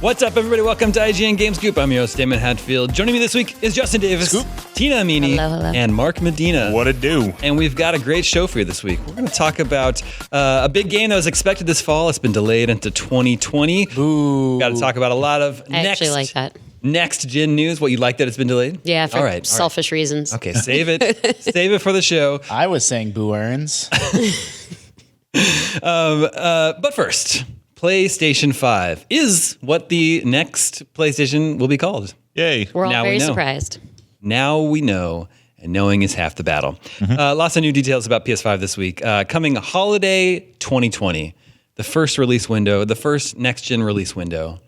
What's up, everybody? Welcome to IGN Game Scoop. I'm your host, Damon Hatfield. Joining me this week is Justin Davis, Scoop. Tina Amini, Hello. and Mark Medina. What it do? And we've got a great show for you this week. We're going to talk about a big game that was expected this fall. It's been delayed into 2020. Ooh. Got to talk about a lot of I actually like that. next gen news. What, you like that it's been delayed? Yeah, for all right. selfish reasons. Okay, save it. Save it for the show. I was saying boo earns. But first, PlayStation 5 is what the next PlayStation will be called. Yay. We're all Now we very know. surprised. Now we know, and knowing is half the battle. Lots of new details about PS5 this week. Coming holiday 2020, the first release window, the first next-gen release window.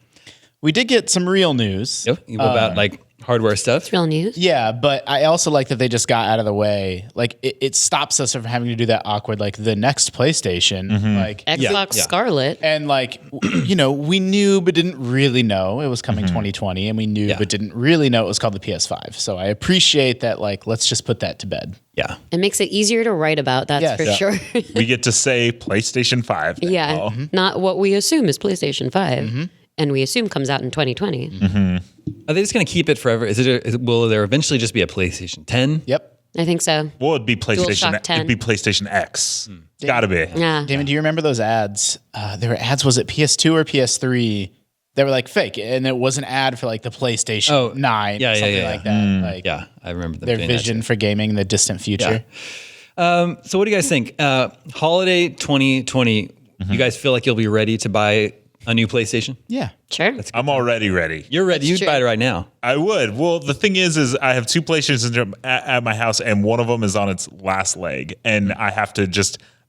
We did get some real news. About like hardware stuff. It's real news. Yeah, but I also like that they just got out of the way. Like it stops us from having to do that awkward, like the next PlayStation, like Xbox Yeah. Scarlet. and like we knew but didn't really know it was coming 2020, and we knew but didn't really know it was called the PS5. So I appreciate that. Like, let's just put that to bed. Yeah. It makes it easier to write about, that's Yes. for Yeah. sure. We get to say PlayStation 5. Yeah, not what we assume is PlayStation 5. And we assume comes out in 2020. Are they just going to keep it forever? Will there eventually just be a PlayStation 10? Yep. I think so. Well, it'd be PlayStation. DualShock 10. It'd be PlayStation X. Gotta be. Yeah. Damon, do you remember those ads? There were ads. Was it PS2 or PS3? They were like fake, and it was an ad for like the PlayStation 9, yeah, something yeah. like that. Like Yeah, I remember them their doing that vision for gaming in the distant future. So what do you guys think? Holiday 2020, you guys feel like you'll be ready to buy a new PlayStation? Yeah. Sure. I'm already ready. You're ready. You'd true. buy it right now. I would. Well, the thing is I have two PlayStations at my house, and one of them is on its last leg, and I have to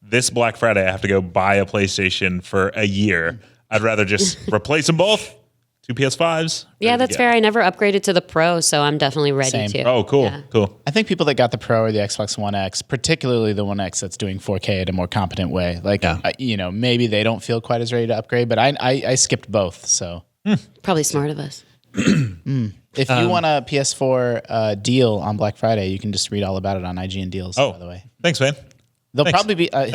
this Black Friday, I have to go buy a PlayStation for a year. I'd rather just replace them both. Two PS5s. Yeah, that's fair. I never upgraded to the Pro, so I'm definitely ready Same. to. Oh, cool. Yeah. Cool. I think people that got the Pro or the Xbox One X, particularly the One X that's doing 4K at a more competent way, like, maybe they don't feel quite as ready to upgrade, but I skipped both. So Probably smart of us. if you want a PS4 deal on Black Friday, you can just read all about it on IGN Deals, by the way. Thanks, man. They'll probably be, I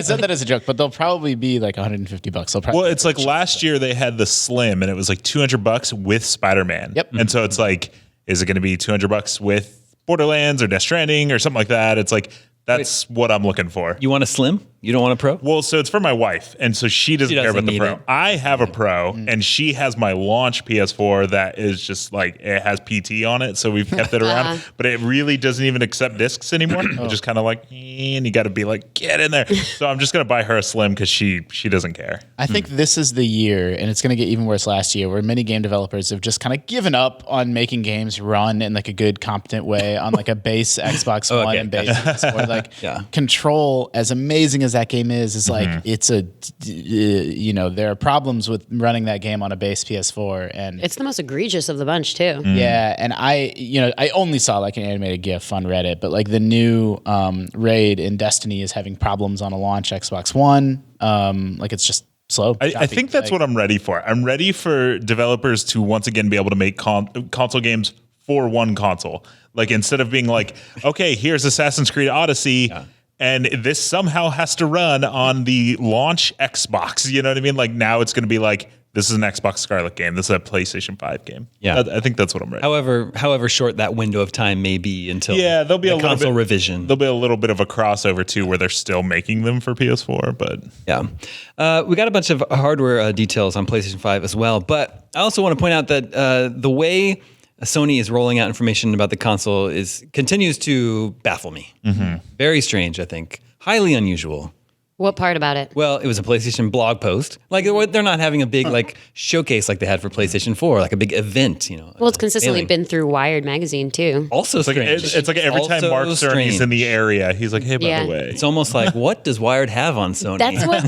said that as a joke, but they'll probably be like $150. They'll probably Well, it's like last year they had the Slim, and it was like $200 with Spider-Man. Yep. And so it's like, is it going to be $200 with Borderlands or Death Stranding or something like that? It's like, that's what I'm looking for. You want a Slim? You don't want a Pro? Well, so it's for my wife, and so she doesn't care about the need Pro. it. I have a Pro, and she has my launch PS4 that is just like, it has PT on it, so we've kept it around, but it really doesn't even accept discs anymore. It's just kind of like, and you got to be like, get in there. So I'm just going to buy her a Slim because she doesn't care. I think this is the year, and it's going to get even worse last year, where many game developers have just kind of given up on making games run in like a good, competent way on like a base Xbox One and base PS4. Like Control, as amazing as that game is like it's there are problems with running that game on a base PS4, and It's the most egregious of the bunch, too. yeah, and I only saw like an animated GIF on Reddit, but like the new raid in Destiny is having problems on a launch Xbox One. Like it's just slow. I think that's what I'm ready for. I'm ready for developers to once again be able to make console games for one console. Like instead of being like, okay, here's Assassin's Creed Odyssey, and this somehow has to run on the launch Xbox. You know what I mean? Like now it's going to be like, this is an Xbox Scarlet game. This is a PlayStation 5 game. Yeah. I think that's what I'm ready. However short that window of time may be until There'll be the a little console bit, revision. There'll be a little bit of a crossover too, where they're still making them for PS4. But We got a bunch of hardware details on PlayStation 5 as well, but I also want to point out that the way Sony is rolling out information about the console continues to baffle me. Very strange, I think. Highly unusual. What part about it? Well, it was a PlayStation blog post. Like they're not having a big like showcase like they had for PlayStation 4, like a big event, Well, it's consistently been through Wired magazine, too. Also strange. it's like every time Also Mark Cerny's in the area, he's like, hey, by the way. It's almost like, what does Wired have on Sony?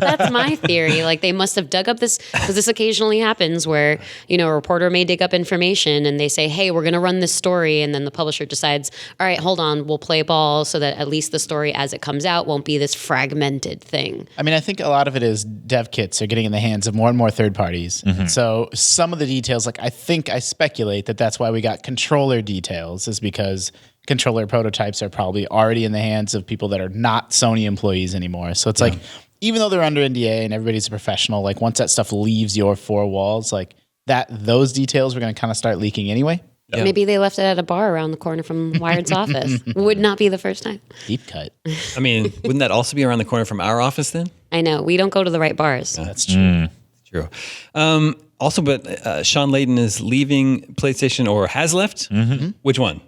That's my theory. Like they must have dug up this, because this occasionally happens where, a reporter may dig up information and they say, hey, we're going to run this story. And then the publisher decides, all right, hold on, we'll play ball so that at least the story as it comes out won't be this fragmented thing. I mean, I think a lot of it is dev kits are getting in the hands of more and more third parties. So some of the details, like I speculate that's why we got controller details, is because controller prototypes are probably already in the hands of people that are not Sony employees anymore. So it's like even though they're under NDA and everybody's a professional, like once that stuff leaves your four walls, like those details were going to kind of start leaking anyway. Yeah. Maybe they left it at a bar around the corner from Wired's office. Would not be the first time. Deep cut. I mean, wouldn't that also be around the corner from our office then? I know. We don't go to the right bars. That's true. True. Also, but Sean Layden is leaving PlayStation or has left. Mm-hmm. Which one?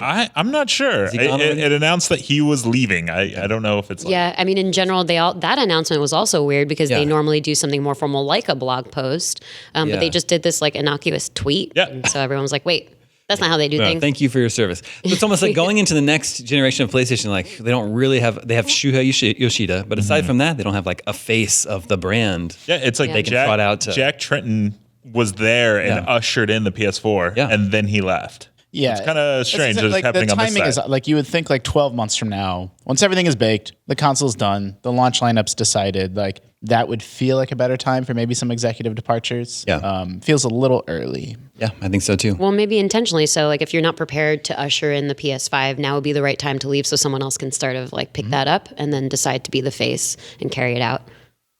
I'm not sure. It announced that he was leaving. I don't know if it's I mean, in general, that announcement was also weird because they normally do something more formal like a blog post. But they just did this like innocuous tweet. Yeah. And so everyone was like, wait, that's not how they do things. Thank you for your service. So it's almost like going into the next generation of PlayStation, like they don't really have, they have Shuhei Yoshida, but aside from that, they don't have like a face of the brand. Yeah, it's like they can trot out to. Jack Tretton was there and ushered in the PS4 and then he left. Yeah, it's kind of strange. It's like happening the on this timing side. is like you would think like 12 months from now, once everything is baked, the console's done, the launch lineup's decided, like that would feel like a better time for maybe some executive departures. Yeah, feels a little early. Yeah, I think so too. Well, maybe intentionally. So like if you're not prepared to usher in the PS5, now would be the right time to leave so someone else can start of like pick that up and then decide to be the face and carry it out.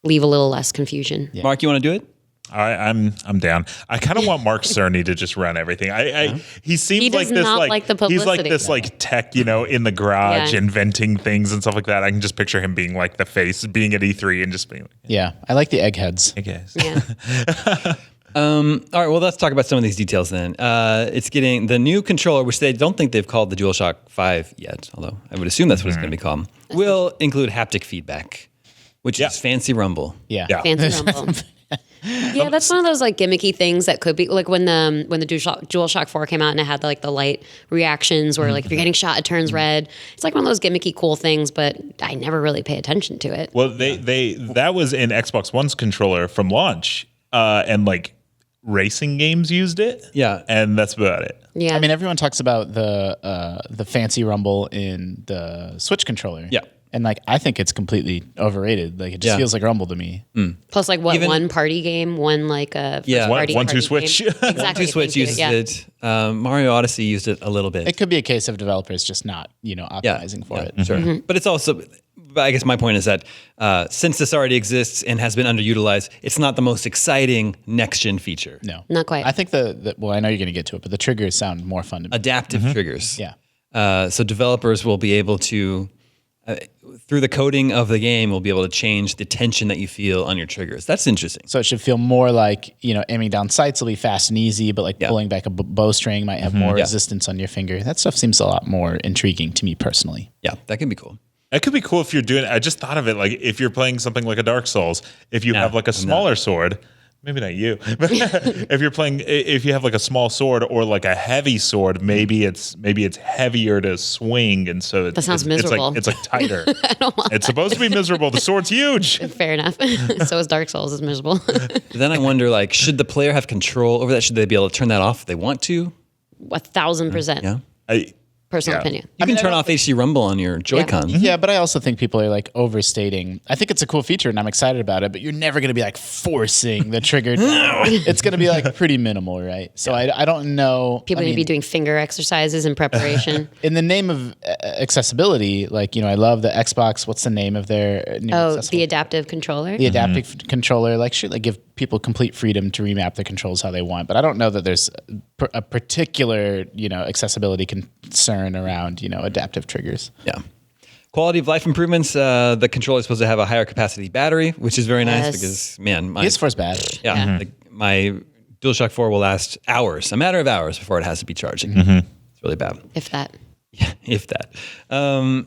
Leave a little less confusion. Yeah. Mark, you want to do it? I'm down. I kind of want Mark Cerny to just run everything. He seems like this like the he's like this like tech, in the garage inventing things and stuff like that. I can just picture him being like the face, being at E3 and just being like, yeah. I like the eggheads. I guess. Yeah. All right, well, let's talk about some of these details then. It's getting the new controller, which they don't think they've called the DualShock 5 yet, although I would assume that's what it's going to be called, will include haptic feedback, which is fancy rumble. Yeah. Fancy rumble. Yeah, that's one of those like gimmicky things that could be like when the DualShock 4 came out and it had like the light reactions where like if you're getting shot it turns red. It's like one of those gimmicky cool things, but I never really pay attention to it. Well, that was in Xbox One's controller from launch, and like racing games used it. Yeah, and that's about it. Yeah, I mean everyone talks about the fancy rumble in the Switch controller. Yeah. And like I think it's completely overrated. Like it just feels like Rumble to me. Plus like one party game, one like a one two Switch. Exactly. 2 Switch uses it. Mario Odyssey used it a little bit. It could be a case of developers just not optimizing for it. Sure. Mm-hmm. But it's also, I guess my point is that since this already exists and has been underutilized, it's not the most exciting next gen feature. No, not quite. I think well, I know you're going to get to it, but the triggers sound more fun to me. Adaptive triggers. Yeah. So developers will be able to, through the coding of the game, will be able to change the tension that you feel on your triggers. That's interesting. So it should feel more like, aiming down sights will be fast and easy, but like pulling back a bowstring might have more resistance on your finger. That stuff seems a lot more intriguing to me personally. Yeah, that can be cool. It could be cool if you're doing. I just thought of it like if you're playing something like a Dark Souls, if you have like a smaller sword. Maybe not you, but if you have like a small sword or like a heavy sword, maybe it's heavier to swing, and so that sounds miserable. It's like tighter. I don't want it's supposed to be miserable. The sword's huge. Fair enough. So is Dark Souls is miserable. Then I wonder, like, should the player have control over that? Should they be able to turn that off if they want to? 1,000%. Yeah. Personal opinion. You can turn off HD Rumble on your Joy-Con. Yeah, but I also think people are like overstating. I think it's a cool feature and I'm excited about it, but you're never going to be like forcing the trigger. It's going to be like pretty minimal, right? So I don't know. People need to be doing finger exercises in preparation. In the name of accessibility, like, I love the Xbox. What's the name of their new the adaptive controller? The adaptive controller, like, should give people complete freedom to remap the controls how they want. But I don't know that there's a particular, accessibility concern around, adaptive triggers. Yeah. Quality of life improvements. The controller is supposed to have a higher capacity battery, which is very nice because, man, PS4 is bad. Yeah. My DualShock 4 will last hours, a matter of hours before it has to be charging. It's really bad. If that. Yeah, if that. I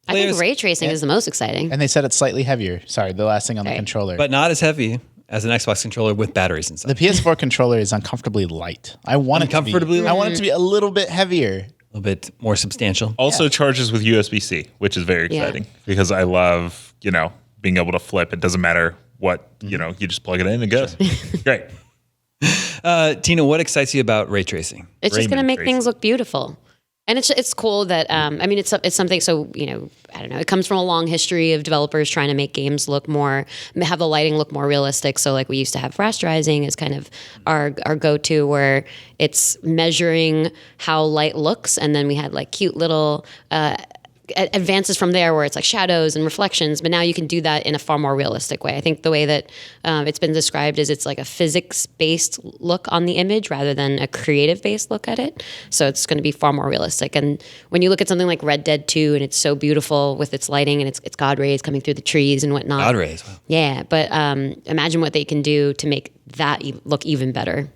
think ray tracing is the most exciting. And they said it's slightly heavier. Sorry, the last thing on the controller. But not as heavy as an Xbox controller with batteries inside. The PS4 controller is uncomfortably light. I want it to be a little bit heavier. A little bit more substantial. Also charges with USB-C, which is very exciting because I love, being able to flip. It doesn't matter what, you just plug it in and it goes. Great. Tina, what excites you about ray tracing? It's just going to make things look beautiful. And it's cool that, it's something, so, I don't know, it comes from a long history of developers trying to make games have the lighting look more realistic. So like we used to have rasterizing as kind of our go-to where it's measuring how light looks. And then we had like cute little advances from there where it's like shadows and reflections, but now you can do that in a far more realistic way. I think the way that it's been described is it's like a physics-based look on the image rather than a creative-based look at it. So it's going to be far more realistic. And when you look at something like Red Dead 2 and it's so beautiful with its lighting and it's God rays coming through the trees and whatnot. God rays. Wow. Yeah, but imagine what they can do to make that look even better.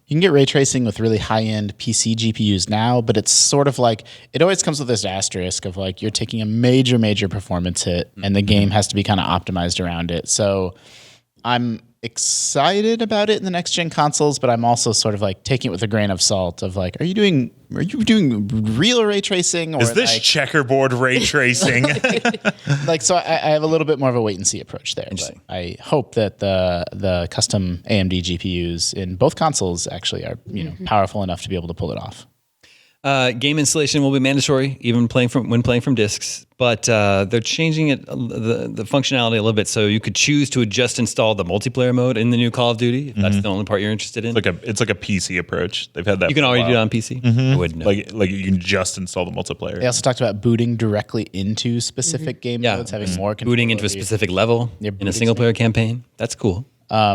You can get ray tracing with really high-end PC GPUs now, but it's sort of like, it always comes with this asterisk of like, you're taking a major performance hit and the game has to be kind of optimized around it. So I'm excited about it in the next gen consoles, but I'm also sort of like taking it with a grain of salt of like, are you doing real ray tracing? Or is this like, checkerboard ray tracing? like, so I have a little bit more of a wait and see approach there. But I hope that the custom AMD GPUs in both consoles actually are, powerful enough to be able to pull it off. Game installation will be mandatory, even when playing from discs. But they're changing it the functionality a little bit, so you could choose to just install the multiplayer mode in the new Call of Duty. If that's the only part you're interested in. It's like a PC approach. They've had that. You can already do it on PC. I wouldn't know. Like you can just install the multiplayer. They also talked about booting directly into specific game modes, having more control. Booting into a specific level in a single player campaign. That's cool.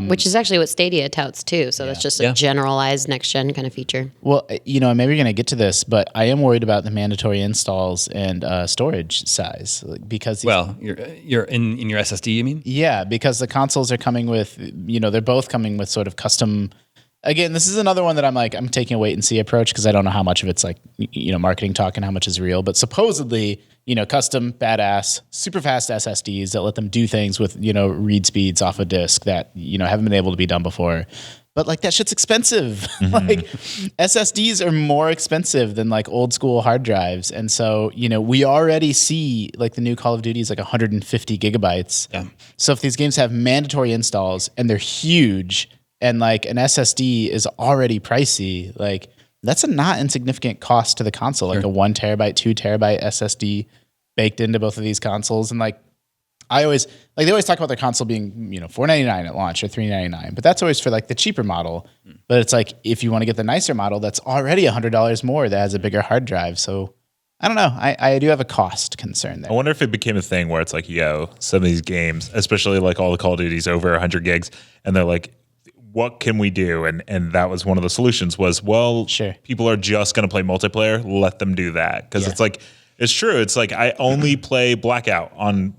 Which is actually what Stadia touts too. So that's just a generalized next gen kind of feature. Well, maybe you're going to get to this, but I am worried about the mandatory installs and storage size because you're in your SSD, you mean? Yeah, because the consoles are coming with, they're both coming with sort of custom. Again, this is another one that I'm taking a wait and see approach because I don't know how much of it's like, marketing talk and how much is real. But supposedly, custom, badass, super fast SSDs that let them do things with, read speeds off a disk that, haven't been able to be done before. But like that shit's expensive. Like SSDs are more expensive than like old school hard drives. And so, we already see like the new Call of Duty is like 150 gigabytes. Yeah. So if these games have mandatory installs and they're huge, and like an SSD is already pricey, like that's a not insignificant cost to the console, like a 1 terabyte, 2 terabyte SSD baked into both of these consoles. And like they always talk about their console being, $499 at launch or $399, but that's always for like the cheaper model. But it's like, if you want to get the nicer model, that's already $100 more that has a bigger hard drive. So I don't know. I do have a cost concern there. I wonder if it became a thing where it's like, some of these games, especially like all the Call of Duties over 100 gigs, and they're like, what can we do? And that was one of the solutions was, people are just going to play multiplayer. Let them do that. Because it's like, it's true. It's like, I only play Blackout on,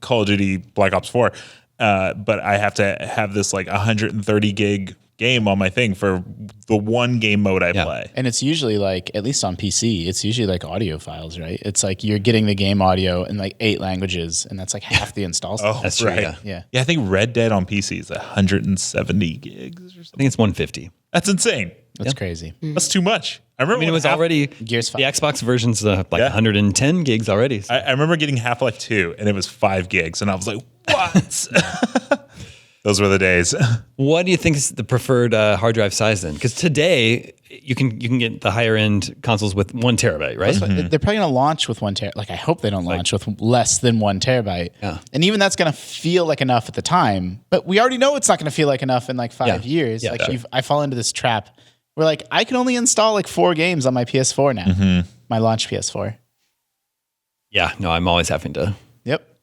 Call of Duty Black Ops 4. But I have to have this like 130 gig game on my thing for the one game mode I play. And it's usually like, at least on PC, it's usually like audio files, right? It's like you're getting the game audio in like 8 languages, and that's like half the installs. Oh, that's right. True, yeah, I think Red Dead on PC is 170 gigs or something. I think it's 150. That's insane. That's crazy. That's too much. I remember it was already Gears 5. The Xbox version's like 110 gigs already. So. I remember getting Half-Life 2 and it was 5 gigs and I was like, what? Those were the days. What do you think is the preferred hard drive size then? Because today you can get the higher end consoles with 1 terabyte, right? They're probably going to launch with 1 terabyte. Like I hope they don't launch with less than 1 terabyte. Yeah. And even that's going to feel like enough at the time. But we already know it's not going to feel like enough in like 5 years. Yeah, I fall into this trap where like I can only install like 4 games on my PS4 now. My launch PS4. Yeah, no, I'm always having to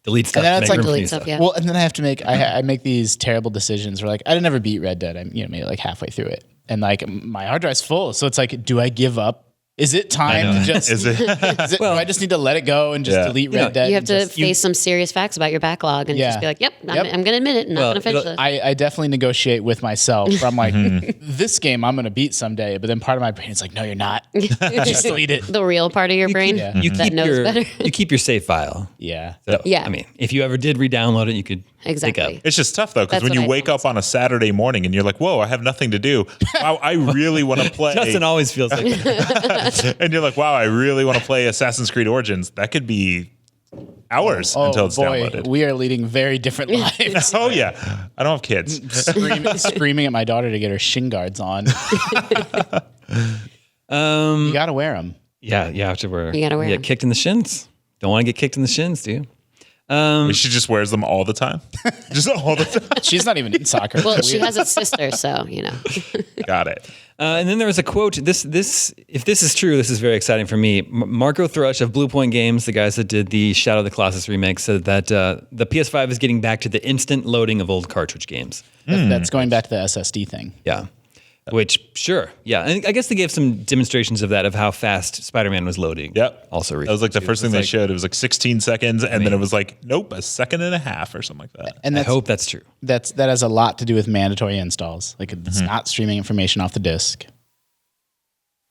delete stuff. And then it's like delete stuff, Well, and then I have to make I make these terrible decisions where like I didn't ever beat Red Dead. I made it like halfway through it, and like my hard drive's full. So it's like, do I give up? Is it time to just? do I just need to let it go and just delete Red Dead? You have to face some serious facts about your backlog and just be like, I'm going to admit it. I'm not going to finish this. I definitely negotiate with myself. Where I'm like, this game I'm going to beat someday, but then part of my brain is like, no, you're not. Just delete it. The real part of your brain that knows better. You keep your save file. Yeah. So, I mean, if you ever did re-download it, you could pick up. It's just tough though, because when you wake up on a Saturday morning and you're like, whoa, I have nothing to do. Wow, I really want to play. Justin always feels like that. And you're like, wow, I really want to play Assassin's Creed Origins. That could be hours until it's downloaded. We are leading very different lives. Oh yeah, I don't have kids. Screaming at my daughter to get her shin guards on. You gotta wear them. Yeah, you have to wear. You gotta wear. You get kicked in the shins. Don't want to get kicked in the shins, do you? She just wears them all the time. Just all the time. She's not even in soccer. Well, she has a sister, so Got it. And then there was a quote. If this is true, this is very exciting for me. Marco Thrush of Blue Point Games, the guys that did the Shadow of the Colossus remake, said that the PS5 is getting back to the instant loading of old cartridge games. That's going back to the SSD thing. Yeah. Which, sure, yeah. And I guess they gave some demonstrations of that, of how fast Spider-Man was loading. Yep. Also, that was like the first thing they showed. It was like 16 seconds, and then it was like, nope, a second and a half or something like that. And I hope that's true. That has a lot to do with mandatory installs. Like it's not streaming information off the disc.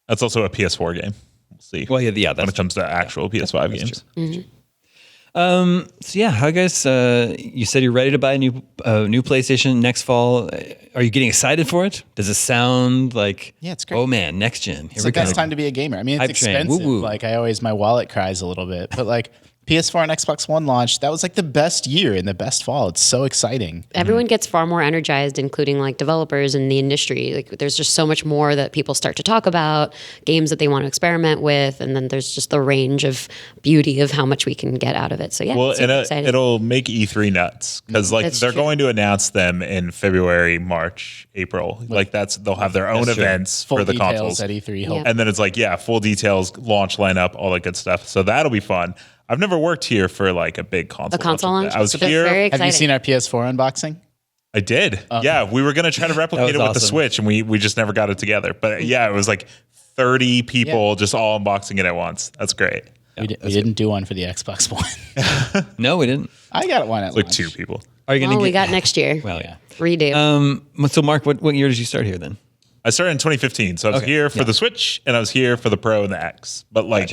That's also a PS4 game. We'll see. Well, yeah, that's when it comes to actual PS5 games. So yeah, how guys? You said you're ready to buy a new PlayStation next fall. Are you getting excited for it? Does it sound like? Yeah, it's great. Oh man, next gen. It's the best time to be a gamer. I mean, it's expensive. Like my wallet cries a little bit, but like PS4 and Xbox One launch, that was like the best year and the best fall. It's so exciting. Everyone gets far more energized, including like developers in the industry. Like there's just so much more that people start to talk about, games that they want to experiment with, and then there's just the range of beauty of how much we can get out of it. So yeah, well, it'll make E3 nuts because like they're going to announce them in February, March, April. Like they'll have their own events for the consoles at E3, and then it's like full details, launch lineup, all that good stuff. So that'll be fun. I've never worked here for like a big console. A console launch? I was here. Very exciting. Have you seen our PS4 unboxing? I did. Yeah, we were going to try to replicate it with the Switch, and we just never got it together. But yeah, it was like 30 people just all unboxing it at once. That's great. We didn't do one for the Xbox One. No, we didn't. I got one at like launch. 2 people. Are you going to? We got next year. Well, yeah. Redo. So Mark, what year did you start here then? I started in 2015, so I was here for the Switch, and I was here for the Pro and the X. But like,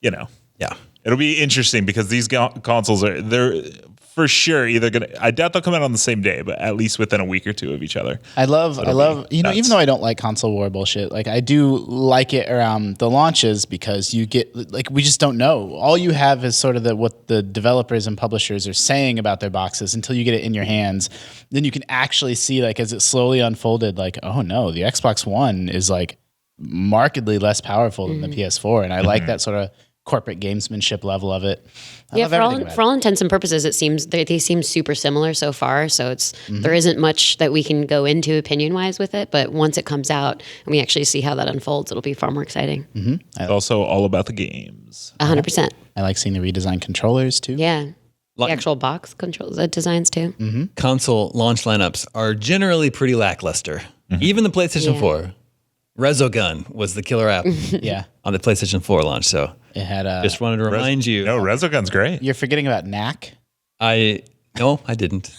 yeah. It'll be interesting because these consoles they're for sure either gonna. I doubt they'll come out on the same day, but at least within a week or two of each other. I love, even though I don't like console war bullshit, like I do like it around the launches because you get like we just don't know. All you have is sort of what the developers and publishers are saying about their boxes until you get it in your hands. Then you can actually see like as it slowly unfolded, like oh no, the Xbox One is like markedly less powerful than the PS4, and I like that sort of corporate gamesmanship level of it. For all intents and purposes, it seems they seem super similar so far. So there isn't much that we can go into opinion wise with it. But once it comes out and we actually see how that unfolds, it'll be far more exciting. It's also all about the games. 100%. I like seeing the redesigned controllers too. Yeah. The actual box controls, designs too. Console launch lineups are generally pretty lackluster. Even the PlayStation 4. Resogun was the killer app on the PlayStation 4 launch. So it had just wanted to remind you. No, Resogun's great. You're forgetting about Knack. No, I didn't.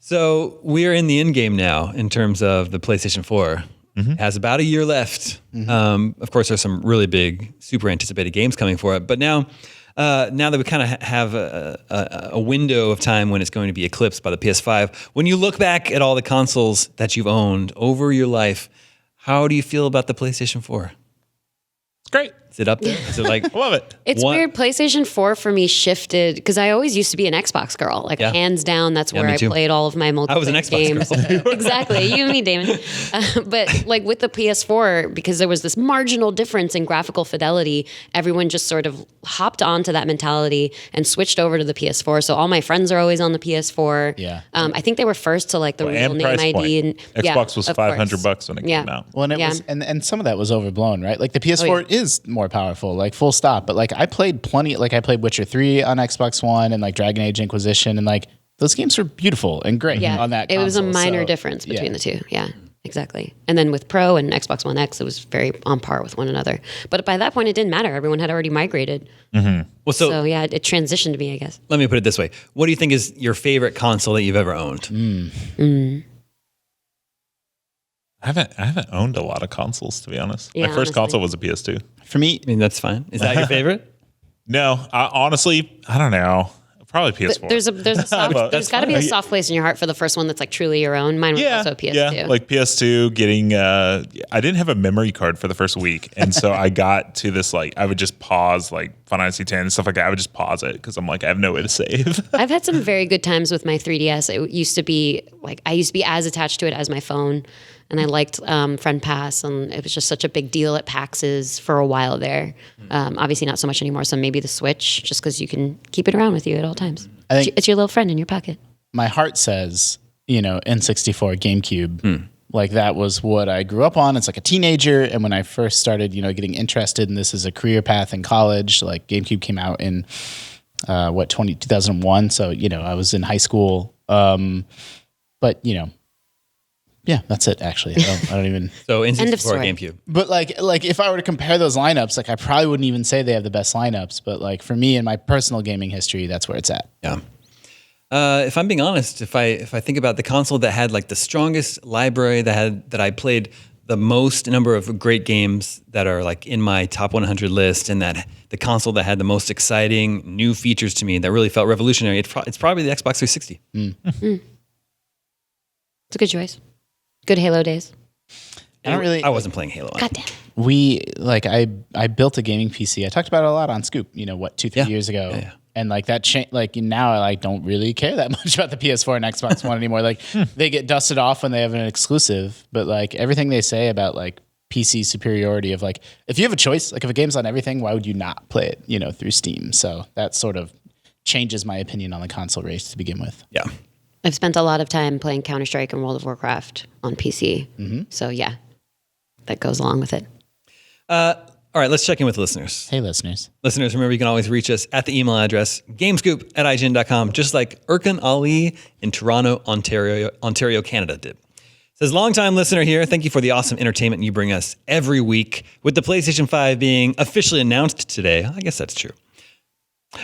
So we're in the end game now in terms of the PlayStation 4. It has about a year left. Of course, there's some really big, super anticipated games coming for it. But now that we kind of have a window of time when it's going to be eclipsed by the PS5, when you look back at all the consoles that you've owned over your life, how do you feel about the PlayStation 4? It's great. Is it up there? Is it like I love it? It's weird. PlayStation 4 for me shifted because I always used to be an Xbox girl. Like hands down, that's where I played all of my multiplayer I was an Xbox games. girl. Exactly, you and me, Damon. But like with the PS4, because there was this marginal difference in graphical fidelity, everyone just sort of hopped onto that mentality and switched over to the PS4. So all my friends are always on the PS4. Yeah. I think they were first to like the real name ID. And Xbox was $500 when it came out. Well, and it was, and some of that was overblown, right? Like the PS4 is more powerful, like full stop. But like I played plenty, like I played Witcher 3 on Xbox One and like Dragon Age Inquisition, and like those games were beautiful and great on that console. It was a minor difference between the two. Yeah, exactly. And then with Pro and Xbox One X, it was very on par with one another. But by that point, it didn't matter. Everyone had already migrated. Well, so yeah, it transitioned me, I guess. Let me put it this way. What do you think is your favorite console that you've ever owned? I haven't owned a lot of consoles, to be honest. Yeah, My first honestly. console was a PS2. For me, I mean, that's fine. Is that your favorite? No, honestly, I don't know. Probably PS4. But there's a soft, there's got to be a soft place in your heart for the first one that's like truly your own. Mine was also a PS2. Yeah, like PS2 getting, I didn't have a memory card for the first week. And so I got to this, like, I would just pause, like, Final Fantasy X and stuff like that. I would just pause it because I'm like, I have no way to save. I've had some very good times with my 3DS. It used to be, like, I used to be as attached to it as my phone. And I liked Friend Pass, and it was just such a big deal at PAXs for a while there. Obviously not so much anymore, so maybe the Switch, just because you can keep it around with you at all times. I think it's your little friend in your pocket. my heart says, N64, GameCube. Like that was what I grew up on as like a teenager. And when I first started, getting interested in this as a career path in college, like GameCube came out in 2001. So, I was in high school. But yeah, that's it. Actually, I don't even. So End of N64 story. GameCube. But like if I were to compare those lineups, like I probably wouldn't even say they have the best lineups. But like for me in my personal gaming history, that's where it's at. Yeah. If I'm being honest, if I think about the console that had like the strongest library that I played the most number of great games that are like in my top 100 list, and that the console that had the most exciting new features to me that really felt revolutionary, it's probably the Xbox 360. It's a good choice. Good Halo days. I wasn't playing Halo. God damn. I built a gaming PC. I talked about it a lot on Scoop, 2-3 years ago. Yeah. And like that now I like don't really care that much about the PS4 and Xbox One anymore. Like they get dusted off when they have an exclusive, but like everything they say about like PC superiority of like, if you have a choice, like if a game's on everything, why would you not play it, through Steam? So that sort of changes my opinion on the console race to begin with. Yeah. I've spent a lot of time playing Counter-Strike and World of Warcraft on PC. So yeah, that goes along with it. All right, let's check in with listeners. Hey, listeners. Listeners, remember you can always reach us at the email address gamescoop@ign.com, just like Erkan Ali in Toronto, Ontario, Canada did. Says, longtime listener here. Thank you for the awesome entertainment you bring us every week. With the PlayStation 5 being officially announced today, I guess that's true.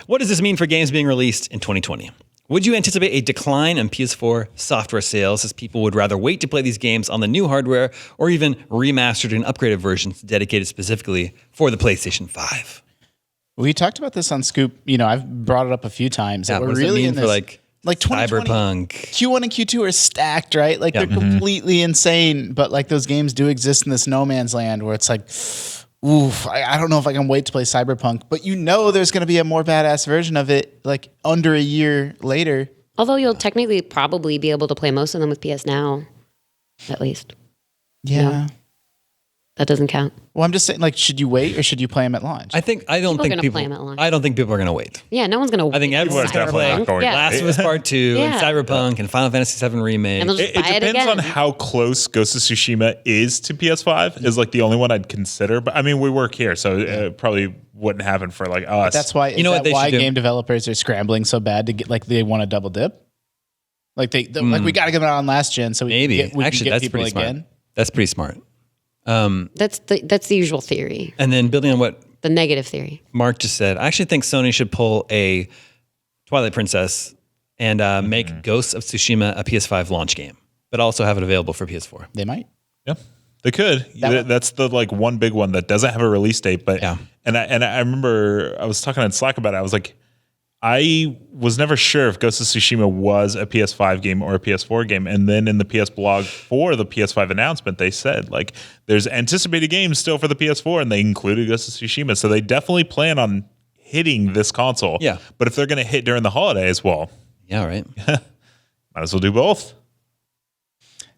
What does this mean for games being released in 2020? Would you anticipate a decline in PS4 software sales as people would rather wait to play these games on the new hardware, or even remastered and upgraded versions dedicated specifically for the PlayStation 5? We talked about this on Scoop. I've brought it up a few times. Yeah, We're what does it really mean in for this, like 2020? Cyberpunk. Q1 and Q2 are stacked, right? Like they're completely insane, but like those games do exist in this no man's land where it's like, oof, I don't know if I can wait to play Cyberpunk, but there's going to be a more badass version of it like under a year later. Although you'll technically probably be able to play most of them with PS Now, at least. Yeah. No. That doesn't count. Well, I'm just saying, like, should you wait or should you play them at launch? I don't think people play 'em at launch. I don't think people are going to wait. Yeah, no one's going to. I think everyone's going to play Last of Us Part 2 and Cyberpunk and Final Fantasy VII Remake. And they'll just buy it depends again. on how close Ghost of Tsushima is to PS5 is like the only one I'd consider. But I mean, we work here, so it probably wouldn't happen for like us. That's why. Why game developers are scrambling so bad to get they want to double dip. Like like we got to get it on last gen, so we can get that's people pretty again. smart. That's pretty smart. That's the usual theory. And then building on what The negative theory. Mark just said, I actually think Sony should pull a Twilight Princess and make Ghosts of Tsushima a PS5 launch game, but also have it available for PS4. They might. Yeah, they could. That's the like one big one that doesn't have a release date. But and I remember I was talking on Slack about it. I was like, I was never sure if Ghost of Tsushima was a PS5 game or a PS4 game. And then in the PS blog for the PS5 announcement, they said like there's anticipated games still for the PS4, and they included Ghost of Tsushima. So they definitely plan on hitting this console. Yeah. But if they're going to hit during the holidays, well, yeah, right. might as well do both.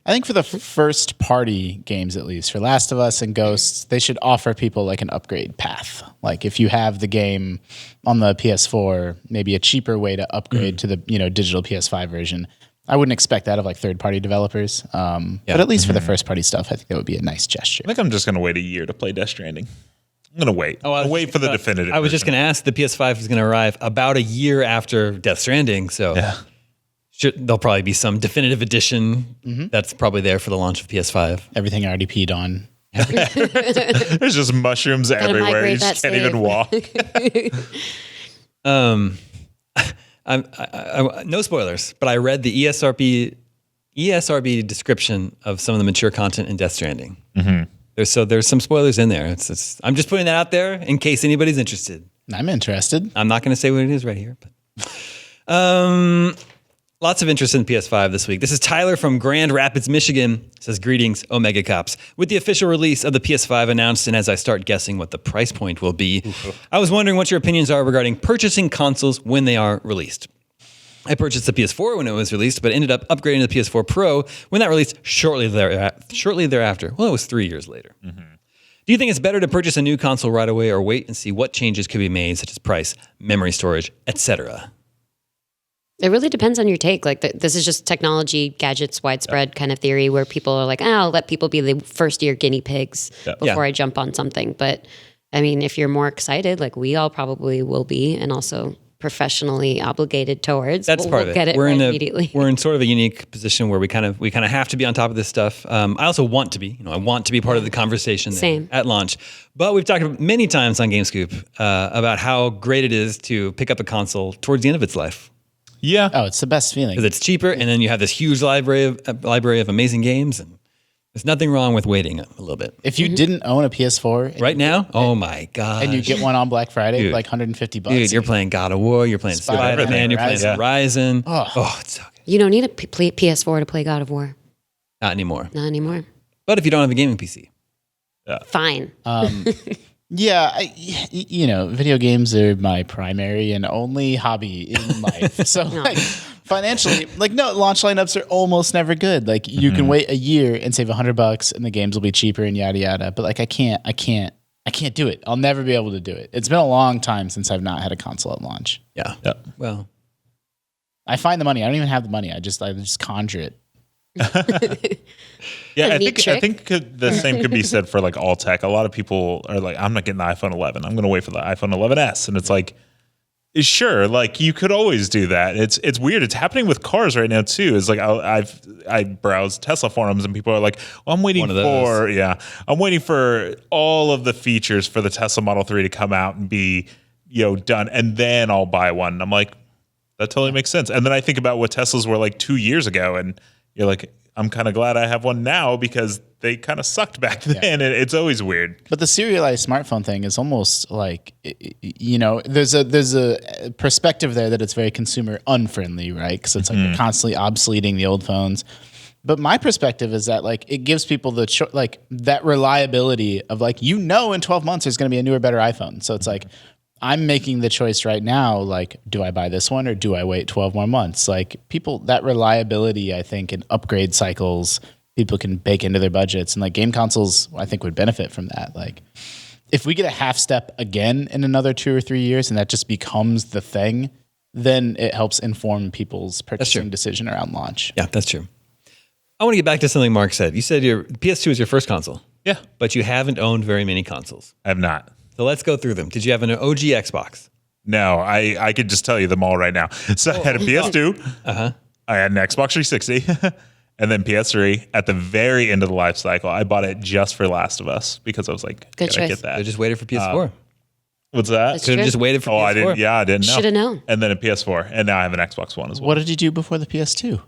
I think for the first party games, at least for Last of Us and Ghosts, they should offer people like an upgrade path. Like if you have the game on the PS4, maybe a cheaper way to upgrade to the digital PS5 version. I wouldn't expect that of like third party developers, but at least for the first party stuff, I think that would be a nice gesture. I think I'm just going to wait a year to play Death Stranding. I'm going to wait. I'll wait for the definitive. I was just going to ask. The PS5 is going to arrive about a year after Death Stranding, so. Yeah. There'll probably be some definitive edition that's probably there for the launch of PS5. Everything I already peed on. There's just mushrooms everywhere. You just can't even walk. No spoilers, but I read the ESRB description of some of the mature content in Death Stranding. There's some spoilers in there. I'm just putting that out there in case anybody's interested. I'm interested. I'm not going to say what it is right here, but. Lots of interest in PS5 this week. This is Tyler from Grand Rapids, Michigan. Says, greetings, Omega Cops. With the official release of the PS5 announced, and as I start guessing what the price point will be, I was wondering what your opinions are regarding purchasing consoles when they are released. I purchased the PS4 when it was released, but ended up upgrading to the PS4 Pro when that released shortly thereafter. Well, it was 3 years later. Do you think it's better to purchase a new console right away or wait and see what changes could be made, such as price, memory storage, etc.? It really depends on your take. Like this is just technology, gadgets, widespread kind of theory where people are like, I'll let people be the first year guinea pigs before I jump on something. But I mean, if you're more excited, like we all probably will be, and also professionally obligated towards. That's part of it. Get it immediately. We're in sort of a unique position where we kind of have to be on top of this stuff. I also want to be. I want to be part of the conversation at launch. But we've talked many times on GameScoop about how great it is to pick up a console towards the end of its life. Yeah. Oh, it's the best feeling because it's cheaper, and then you have this huge library of amazing games, and there's nothing wrong with waiting a little bit. If you didn't own a PS4 right now, oh my god! And you get one on Black Friday, like $150. Dude, you're playing God of War, you're playing Spider-Man, you're playing Horizon. Oh, it's so good. You don't need a PS4 to play God of War. Not anymore. Not anymore. But if you don't have a gaming PC, fine. Yeah, video games are my primary and only hobby in life. So like, financially, launch lineups are almost never good. Like you can wait a year and save $100 and the games will be cheaper and yada yada. But like I can't do it. I'll never be able to do it. It's been a long time since I've not had a console at launch. Yeah. Well, I find the money. I don't even have the money. I just conjure it. Yeah, I think the same could be said for like all tech. A lot of people are like, I'm not getting the iPhone 11. I'm going to wait for the iPhone 11s. And it's like, sure, like you could always do that. It's weird. It's happening with cars right now too. It's like I browse Tesla forums and people are like, well, I'm waiting for all of the features for the Tesla Model 3 to come out and be done, and then I'll buy one. And I'm like, that totally makes sense. And then I think about what Teslas were like 2 years ago, and you're like, I'm kind of glad I have one now because they kind of sucked back then. Yeah. It's always weird. But the serialized smartphone thing is almost like, there's a perspective there that it's very consumer unfriendly, right? Because it's like you're constantly obsoleting the old phones. But my perspective is that like it gives people that reliability of like, in 12 months there's going to be a newer, better iPhone. So it's like, I'm making the choice right now, like, do I buy this one or do I wait 12 more months? Like people, that reliability, I think, and upgrade cycles, people can bake into their budgets, and like game consoles, I think would benefit from that. Like if we get a half step again in another 2 or 3 years and that just becomes the thing, then it helps inform people's purchasing decision around launch. Yeah, that's true. I want to get back to something Mark said. You said your PS2 is your first console. Yeah. But you haven't owned very many consoles. I have not. So let's go through them. Did you have an OG Xbox? No, I could just tell you them all right now. So I had a PS2. I had an Xbox 360, and then PS3. At the very end of the life cycle, I bought it just for Last of Us because I was like, good choice. Get that. I just waited for PS4. What's that? Could have just waited for PS4. I didn't. Yeah, I didn't know. Should have known. And then a PS4, and now I have an Xbox One as well. What did you do before the PS2?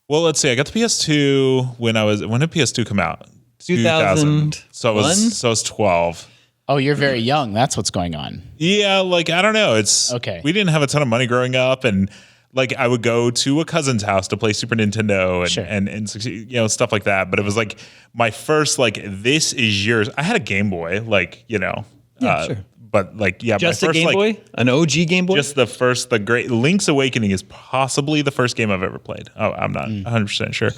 Well, let's see. I got the PS2 when did PS2 come out? 2000. So I was 12. Oh, you're very young. That's what's going on. Yeah, like I don't know. It's okay. We didn't have a ton of money growing up, and like I would go to a cousin's house to play Super Nintendo and stuff like that. But it was like my first this is yours. I had a Game Boy, sure. But just my a first, Game Boy, an OG Game Boy. Just the great Link's Awakening is possibly the first game I've ever played. Oh, I'm not 100% sure.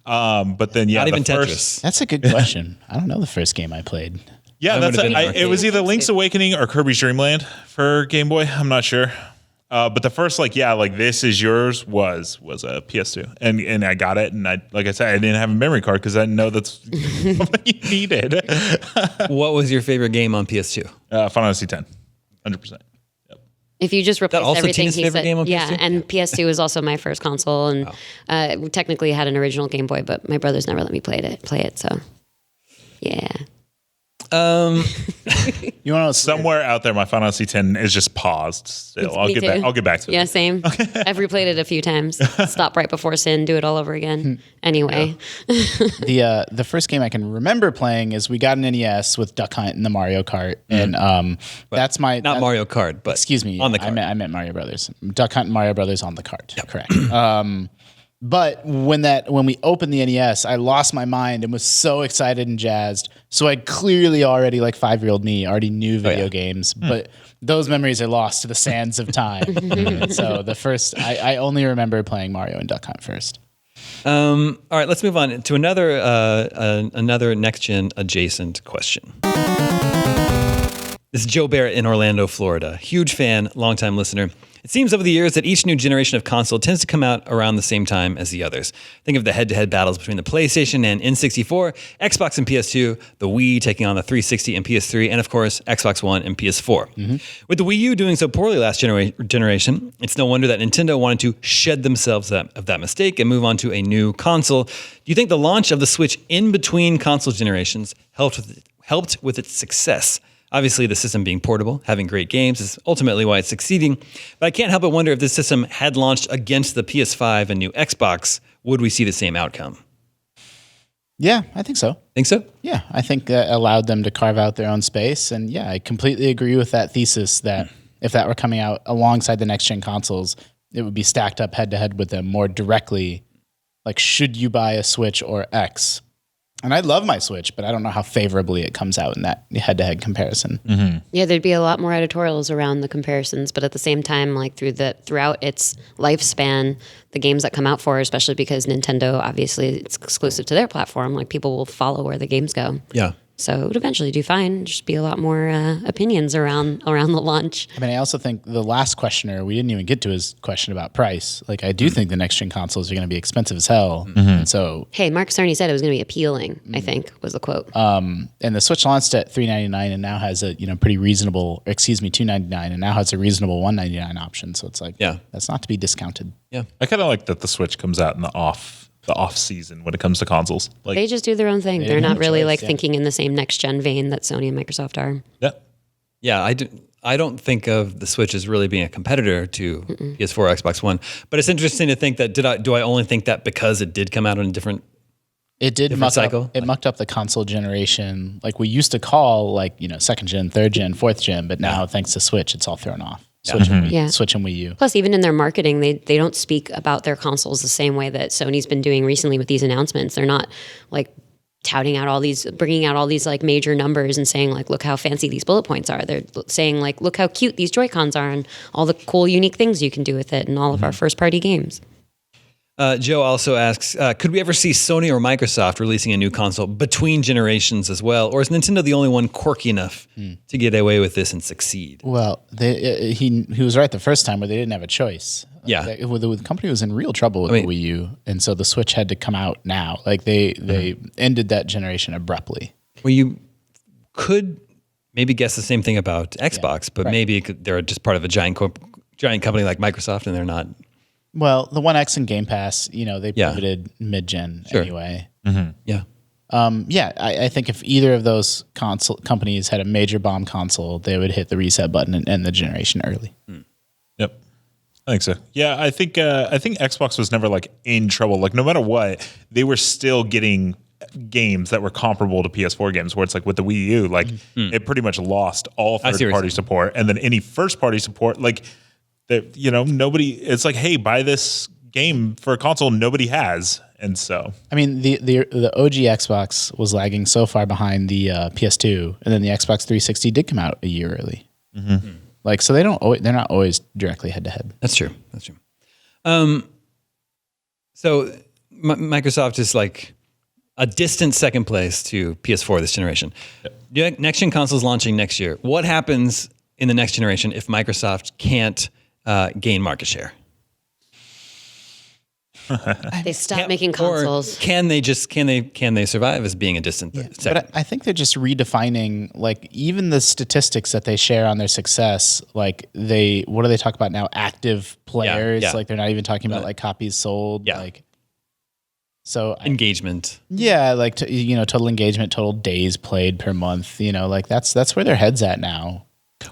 But then not even Tetris. That's a good question. I don't know the first game I played. Yeah, it was either Link's Awakening or Kirby's Dream Land for Game Boy. I'm not sure. But the first this is yours was a PS2, and I got it, and I said, I didn't have a memory card because I didn't know that's something you needed. What was your favorite game on PS2? Final Fantasy X, 100%. Yep. If you just replace everything he said, game on PS2? And PS2 was also my first console, and we technically had an original Game Boy, but my brothers never let me play it. So, yeah. You want to know somewhere out there, my Final Fantasy X is just paused. Still, I'll get back to it. Yeah, same. I've replayed it a few times. Stop right before sin, do it all over again. Anyway, the first game I can remember playing is we got an NES with Duck Hunt and the Mario Kart, and that's my Mario Kart, but excuse me, on the cart. I meant Mario Brothers, Duck Hunt and Mario Brothers on the cart. Yep. Correct. But when we opened the NES, I lost my mind and was so excited and jazzed. So I clearly already, 5-year-old me, already knew video games, but those memories are lost to the sands of time. So the first, I only remember playing Mario and Duck Hunt first. All right, let's move on to another next-gen adjacent question. This is Joe Barrett in Orlando, Florida. Huge fan, longtime listener. It seems over the years that each new generation of console tends to come out around the same time as the others. Think of the head-to-head battles between the PlayStation and N64, Xbox and PS2, the Wii taking on the 360 and PS3, and of course, Xbox One and PS4. With the Wii U doing so poorly last generation, it's no wonder that Nintendo wanted to shed themselves of that mistake and move on to a new console. Do you think the launch of the Switch in between console generations helped with its success? Obviously, the system being portable, having great games is ultimately why it's succeeding. But I can't help but wonder if this system had launched against the PS5 and new Xbox, would we see the same outcome? Yeah, I think so. Think so? Yeah, I think that allowed them to carve out their own space. And yeah, I completely agree with that thesis that if that were coming out alongside the next-gen consoles, it would be stacked up head-to-head with them more directly. Like, should you buy a Switch or X? And I love my Switch, but I don't know how favorably it comes out in that head-to-head comparison. Yeah, there'd be a lot more editorials around the comparisons, but at the same time, like throughout its lifespan, the games that come out for, especially because Nintendo, obviously, it's exclusive to their platform, like people will follow where the games go. Yeah. So it would eventually do fine. Just be a lot more opinions around the launch. I mean, I also think the last questioner, we didn't even get to his question about price. Like, I do think the next-gen consoles are going to be expensive as hell. And so, Hey, Mark Cerny said it was going to be appealing, I think, was the quote. and the Switch launched at $399 and now has a pretty reasonable, $299 and now has a reasonable $199 option. So it's like, that's not to be discounted. Yeah. I kind of like that the Switch comes out in the off season when it comes to consoles. Like, They just do their own thing. They're not really choice, thinking in the same next gen vein that Sony and Microsoft are. yeah. Yeah, I don't think of the Switch as really being a competitor to PS4 or Xbox One. But it's interesting to think that, do I only think that because it did come out on a different It did mucked up the console generation. Like we used to call second gen, third gen, fourth gen, but now thanks to Switch, it's all thrown off. Switch and Wii U. Plus, even in their marketing, they don't speak about their consoles the same way that Sony's been doing recently with these announcements. They're not like bringing out all these like major numbers and saying like, look how fancy these bullet points are. They're saying like, look how cute these Joy-Cons are and all the cool, unique things you can do with it and all of our first party games. Joe also asks, could we ever see Sony or Microsoft releasing a new console between generations as well? Or is Nintendo the only one quirky enough to get away with this and succeed? Well, he was right the first time where they didn't have a choice. Yeah. The company was in real trouble with the Wii U, and so the Switch had to come out now. Like they ended that generation abruptly. Well, you could maybe guess the same thing about Xbox, but maybe they're just part of a giant company like Microsoft and they're not. Well, the One X and Game Pass, they pivoted mid-gen anyway. Yeah. I think if either of those companies had a major bomb console, they would hit the reset button and end the generation early. Yep. I think so. Yeah, I think Xbox was never like in trouble. Like no matter what, they were still getting games that were comparable to PS4 games. Where it's like with the Wii U, like it pretty much lost all third-party support, and then any first-party support, like that. Nobody. It's like, hey, buy this game for a console nobody has, and so. I mean, the OG Xbox was lagging so far behind the PS2, and then the Xbox 360 did come out a year early. Like, so they're not always directly head to head. That's true. So Microsoft is like a distant second place to PS4 this generation. Yep. Next gen consoles launching next year. What happens in the next generation if Microsoft can't gain market share? They stop making consoles. Or can they survive as being a distant second? But I think they're just redefining, like, even the statistics that they share on their success. Like, what do they talk about now? Active players. Yeah. Like, they're not even talking about like copies sold. Yeah. Like, so engagement. Like total engagement, total days played per month. Like that's where their head's at now.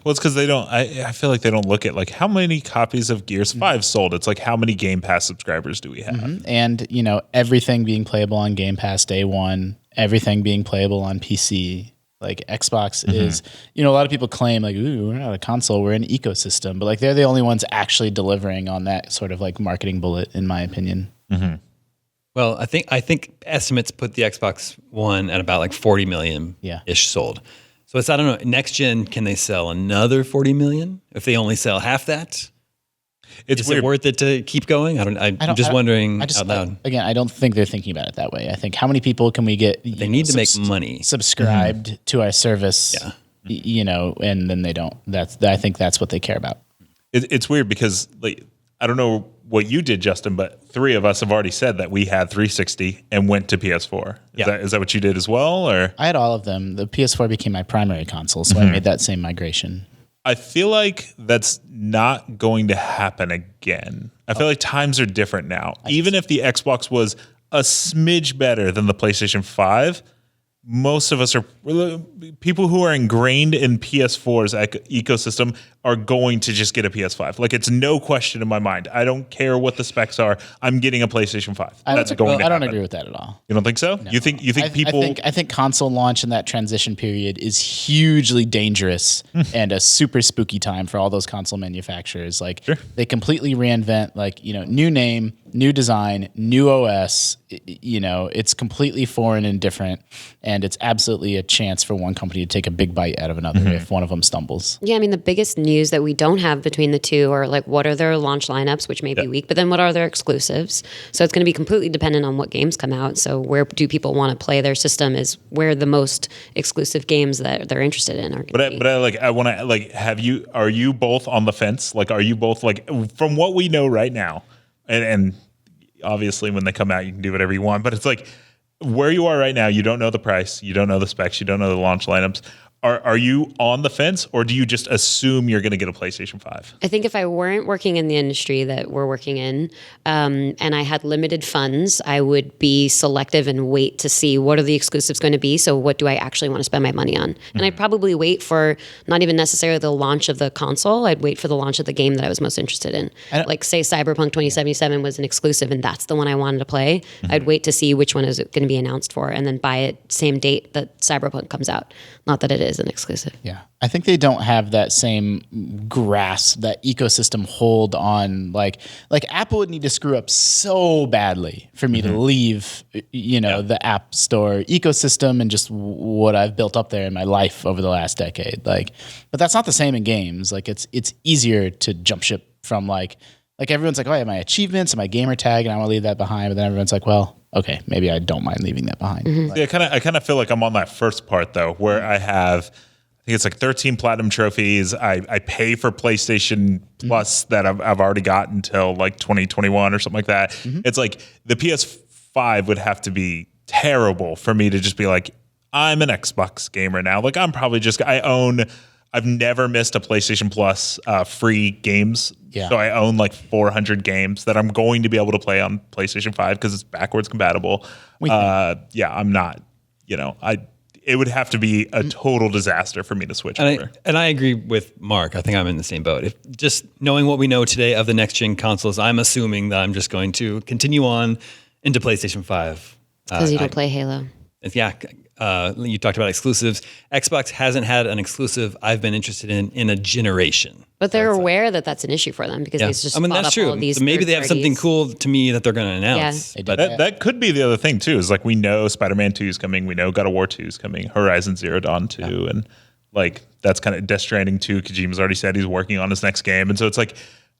Well, it's because they don't. I feel like they don't look at like how many copies of Gears 5 sold. It's like how many Game Pass subscribers do we have? And everything being playable on Game Pass day one, everything being playable on PC. Like Xbox is, a lot of people claim like, ooh, we're not a console, we're an ecosystem, but like they're the only ones actually delivering on that sort of like marketing bullet, in my opinion. Well, I think estimates put the Xbox One at about like 40 million ish sold. So I don't know, next gen, can they sell another 40 million if they only sell half that? Is it worth it to keep going? I'm just wondering out loud. Again, I don't think they're thinking about it that way. I think how many people can we get? They need to make money. Subscribed to our service, and then they don't. I think that's what they care about. It's weird because like I don't know what you did, Justin, but 3 of us have already said that we had 360 and went to PS4. Is that what you did as well, or? I had all of them. The PS4 became my primary console, so I made that same migration. I feel like that's not going to happen again. I feel like times are different now. Even if the Xbox was a smidge better than the PlayStation 5, most of us are people who are ingrained in PS4's ecosystem are going to just get a PS5. Like it's no question in my mind. I don't care what the specs are. I'm getting a PlayStation 5. I don't agree with that at all. You don't think so? No. You think people? I think console launch in that transition period is hugely dangerous and a super spooky time for all those console manufacturers. Like they completely reinvent, like new name, new design, new OS. It's completely foreign and different, and it's absolutely a chance for one company to take a big bite out of another if one of them stumbles. Yeah, I mean, the biggest news that we don't have between the two are like, what are their launch lineups, which may be weak, but then what are their exclusives? So it's going to be completely dependent on what games come out. So where do people want to play their system is where the most exclusive games that they're interested in are going to be. I want to are you both on the fence? Like, are you both like, from what we know right now, and obviously when they come out, you can do whatever you want, but it's like where you are right now, you don't know the price, you don't know the specs, you don't know the launch lineups. Are you on the fence, or do you just assume you're going to get a PlayStation 5? I think if I weren't working in the industry that we're working in, and I had limited funds, I would be selective and wait to see what are the exclusives going to be. So what do I actually want to spend my money on? And I'd probably wait for not even necessarily the launch of the console. I'd wait for the launch of the game that I was most interested in. Like say Cyberpunk 2077 was an exclusive and that's the one I wanted to play. I'd wait to see which one is going to be announced for and then buy it same date that Cyberpunk comes out. Not that it is an exclusive. Yeah. I think they don't have that same grasp, that ecosystem hold on like Apple would need to screw up so badly for me to leave, the App Store ecosystem and just what I've built up there in my life over the last decade. But that's not the same in games. Like it's easier to jump ship from like everyone's like, oh, I have my achievements and my gamer tag and I want to leave that behind. But then everyone's like, well, okay, maybe I don't mind leaving that behind. I kind of feel like I'm on that first part though, where I think it's like 13 platinum trophies. I pay for PlayStation Plus that I've already got until like 2021 or something like that. It's like the PS5 would have to be terrible for me to just be like, I'm an Xbox gamer now. Like I've never missed a PlayStation Plus free games. Yeah. So I own like 400 games that I'm going to be able to play on PlayStation 5 because it's backwards compatible. I'm not, it would have to be a total disaster for me to switch over. And I agree with Mark. I think I'm in the same boat. If just knowing what we know today of the next gen consoles, I'm assuming that I'm just going to continue on into PlayStation 5. Because you don't play Halo. Yeah. You talked about exclusives. Xbox hasn't had an exclusive I've been interested in a generation. But they're aware that that's an issue for them because it's just that's true. All these so maybe they have something cool to me that they're going to announce. Yeah. But that could be the other thing too. Is like we know Spider-Man 2 is coming. We know God of War 2 is coming. Horizon Zero Dawn 2, and like that's kind of Death Stranding 2. Kojima's already said he's working on his next game, and so it's like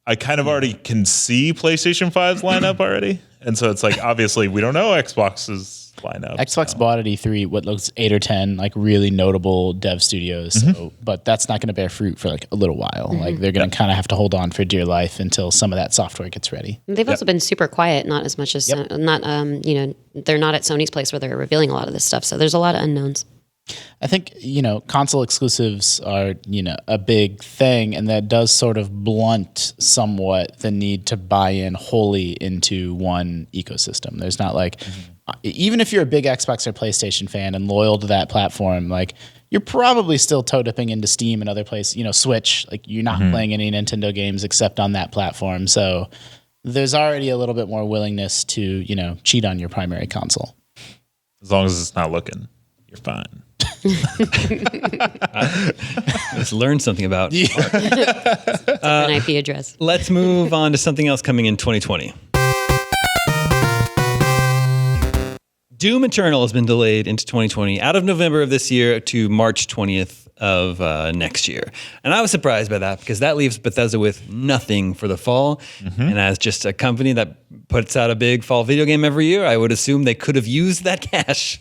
I kind of already can see PlayStation 5's lineup already, and so it's like obviously we don't know Xbox's lineup. Xbox bought at E3 what looks 8 or 10 like really notable dev studios, but that's not going to bear fruit for like a little while. Like they're going to kind of have to hold on for dear life until some of that software gets ready. They've also been super quiet, not as much as they're not at Sony's place where they're revealing a lot of this stuff. So there's a lot of unknowns. I think, console exclusives are, a big thing, and that does sort of blunt somewhat the need to buy in wholly into one ecosystem. There's not like, even if you're a big Xbox or PlayStation fan and loyal to that platform, like you're probably still toe dipping into Steam and other places, Switch, like you're not playing any Nintendo games except on that platform. So there's already a little bit more willingness to, cheat on your primary console. As long as it's not looking, you're fine. Let's learn something about an IP address. Let's move on to something else coming in 2020. Doom Eternal has been delayed into 2020 out of November of this year to March 20th of next year. And I was surprised by that because that leaves Bethesda with nothing for the fall. And as just a company that puts out a big fall video game every year, I would assume they could have used that cash.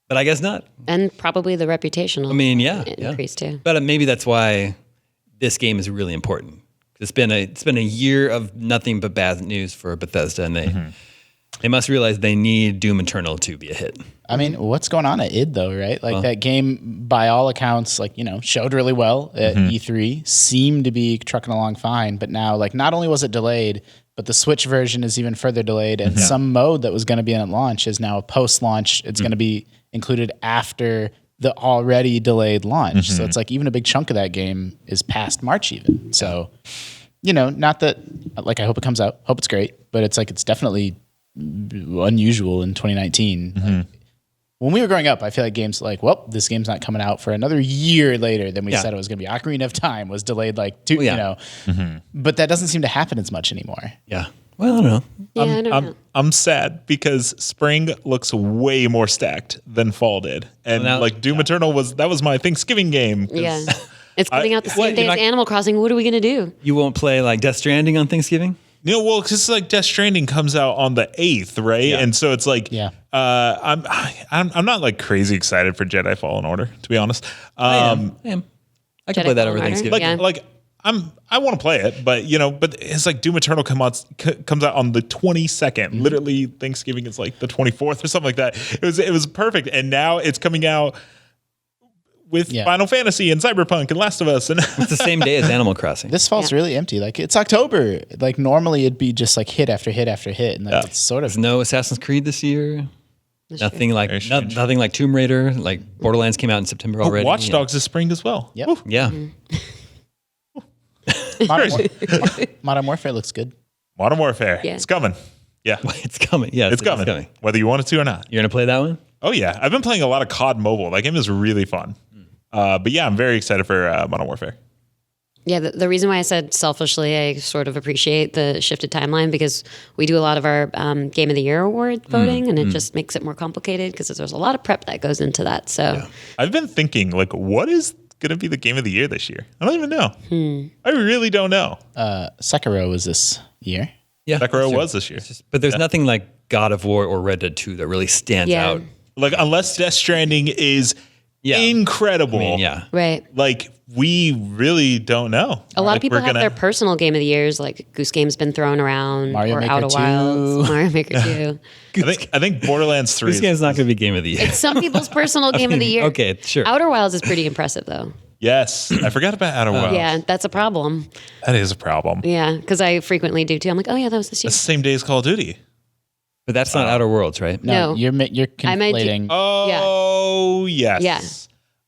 But I guess not. And probably the reputation will increase too. But maybe that's why this game is really important. It's been a year of nothing but bad news for Bethesda, and they must realize they need Doom Eternal to be a hit. I mean, what's going on at id though, right? Like that game, by all accounts, like showed really well at E3, seemed to be trucking along fine, but now like not only was it delayed, but the Switch version is even further delayed, and some mode that was going to be in at launch is now post-launch. It's going to be included after the already delayed launch. So it's like even a big chunk of that game is past March even. So, not that like I hope it comes out, hope it's great, but it's like it's definitely unusual in 2019. Like, when we were growing up, I feel like games like, well, this game's not coming out for another year later than we said it was going to be. Ocarina of Time was delayed like 2, but that doesn't seem to happen as much anymore. Yeah. Well, I don't know. Yeah, I don't know. I'm sad because spring looks way more stacked than fall did. And like Doom Eternal was my Thanksgiving game. Yeah. It's coming out the same day as Animal Crossing. What are we going to do? You won't play like Death Stranding on Thanksgiving? Well, because like Death Stranding comes out on the 8th, right? Yeah. And so it's like, I'm not like crazy excited for Jedi Fallen Order, to be honest. I am. I can play that over Thanksgiving. I want to play it, but it's like Doom Eternal comes out on the 22nd. Literally, Thanksgiving is like the 24th or something like that. It was perfect, and now it's coming out with Final Fantasy and Cyberpunk and Last of Us, and it's the same day as Animal Crossing. This fall's really empty. Like it's October. Like normally it'd be just like hit after hit after hit, and like it's sort of There's no Assassin's Creed this year. Nothing like Tomb Raider. Like Borderlands came out in September already. Watch Dogs is spring as well. Yep. Woo. Yeah. Modern Warfare looks good. Modern Warfare. Yeah. It's coming. Yeah. It's coming. Yeah, it's coming. Whether you want it to or not. You're gonna play that one? Oh yeah, I've been playing a lot of COD Mobile. That game is really fun. But yeah, I'm very excited for Modern Warfare. Yeah, the reason why I said selfishly, I sort of appreciate the shifted timeline because we do a lot of our Game of the Year award voting, and it just makes it more complicated because there's a lot of prep that goes into that. So I've been thinking, like, what is going to be the Game of the Year this year? I don't even know. I really don't know. Sekiro was this year. Yeah, Sekiro was this year. But there's nothing like God of War or Red Dead 2 that really stands out. Like, unless Death Stranding is incredible. I mean, right. Like, we really don't know. A lot of people have their personal Game of the Years, like Goose Game's been thrown around, Mario or Maker Outer 2. Wilds, Mario Maker 2. I think Borderlands 3 This game's not going to be Game of the Year. It's some people's personal Game of the Year. Okay, sure. Outer Wilds is pretty impressive, though. Yes, I forgot about Outer Wilds. Yeah, that's a problem. That is a problem. Yeah, because I frequently do too. I'm like, oh yeah, that was this year. It's the same day as Call of Duty. But that's not Outer Worlds, right? No. You're conflating. Oh, yes. Yeah.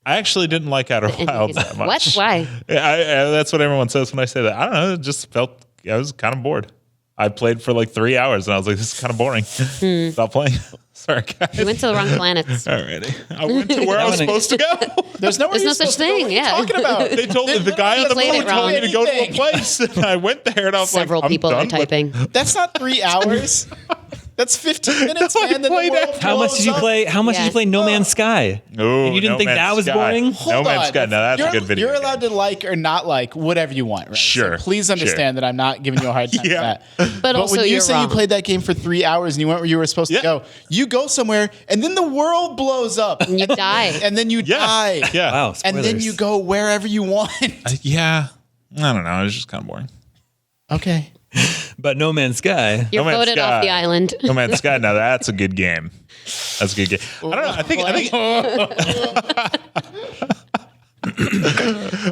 I actually didn't like Outer Wilds that much. What? Why? That's what everyone says when I say that. I don't know. It just felt, I was kind of bored. I played for like 3 hours and I was like, this is kind of boring. Stop playing. Sorry, guys. You went to the wrong planets. Alrighty. I went to where I was supposed to go. There's no such thing. Yeah. Talking about. They told the guy on the played moon it told me wrong. to go to a place. And I went there and I was Several like, people I'm are done with- typing. That's not 3 hours. That's 15 minutes, No, I man. Then the played world it. How much did you blows play? How much did you play No Man's Sky? Oh, And you didn't No think Man's that was Sky. boring? No Hold Man's on. Sky. Now that's a good video. You're game. allowed to like or not like whatever you want, right? Sure, So please understand that I'm not giving you a hard time Yeah. for that. But also when you you're say wrong. you played that game for 3 hours and you went where you were supposed to go, you go somewhere and then the world blows up. You die. And then you die. Yeah. Wow, And then spoilers. you go wherever you want. Yeah. I don't know. It was just kind of boring. Okay. But No Man's Sky. You're No Man's voted Sky. off the island. No Man's Sky. Now that's a good game. That's a good game. I don't know. I think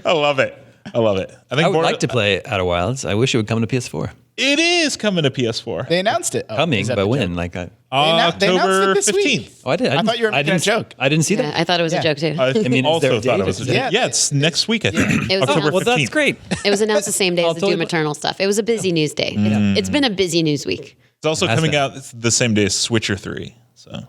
I love it. I love it. I think I would like to play Outer Wilds. I wish it would come to PS4. It is coming to PS4. They announced it. Oh, Coming, is that but a when? joke? Like, They announced October it this 15th. week. oh, I did. I thought you were making a joke. I didn't see Yeah, that. I thought it was a joke too. I, mean, is also there a thought date? it was a Yeah. yeah, it's next week, I think. It was October 15th. Well, that's great. It was announced the same day as the totally Doom Eternal stuff. It was a busy news day. It's been a busy news week. It's also Has coming been. out the same day as Switcher 3. So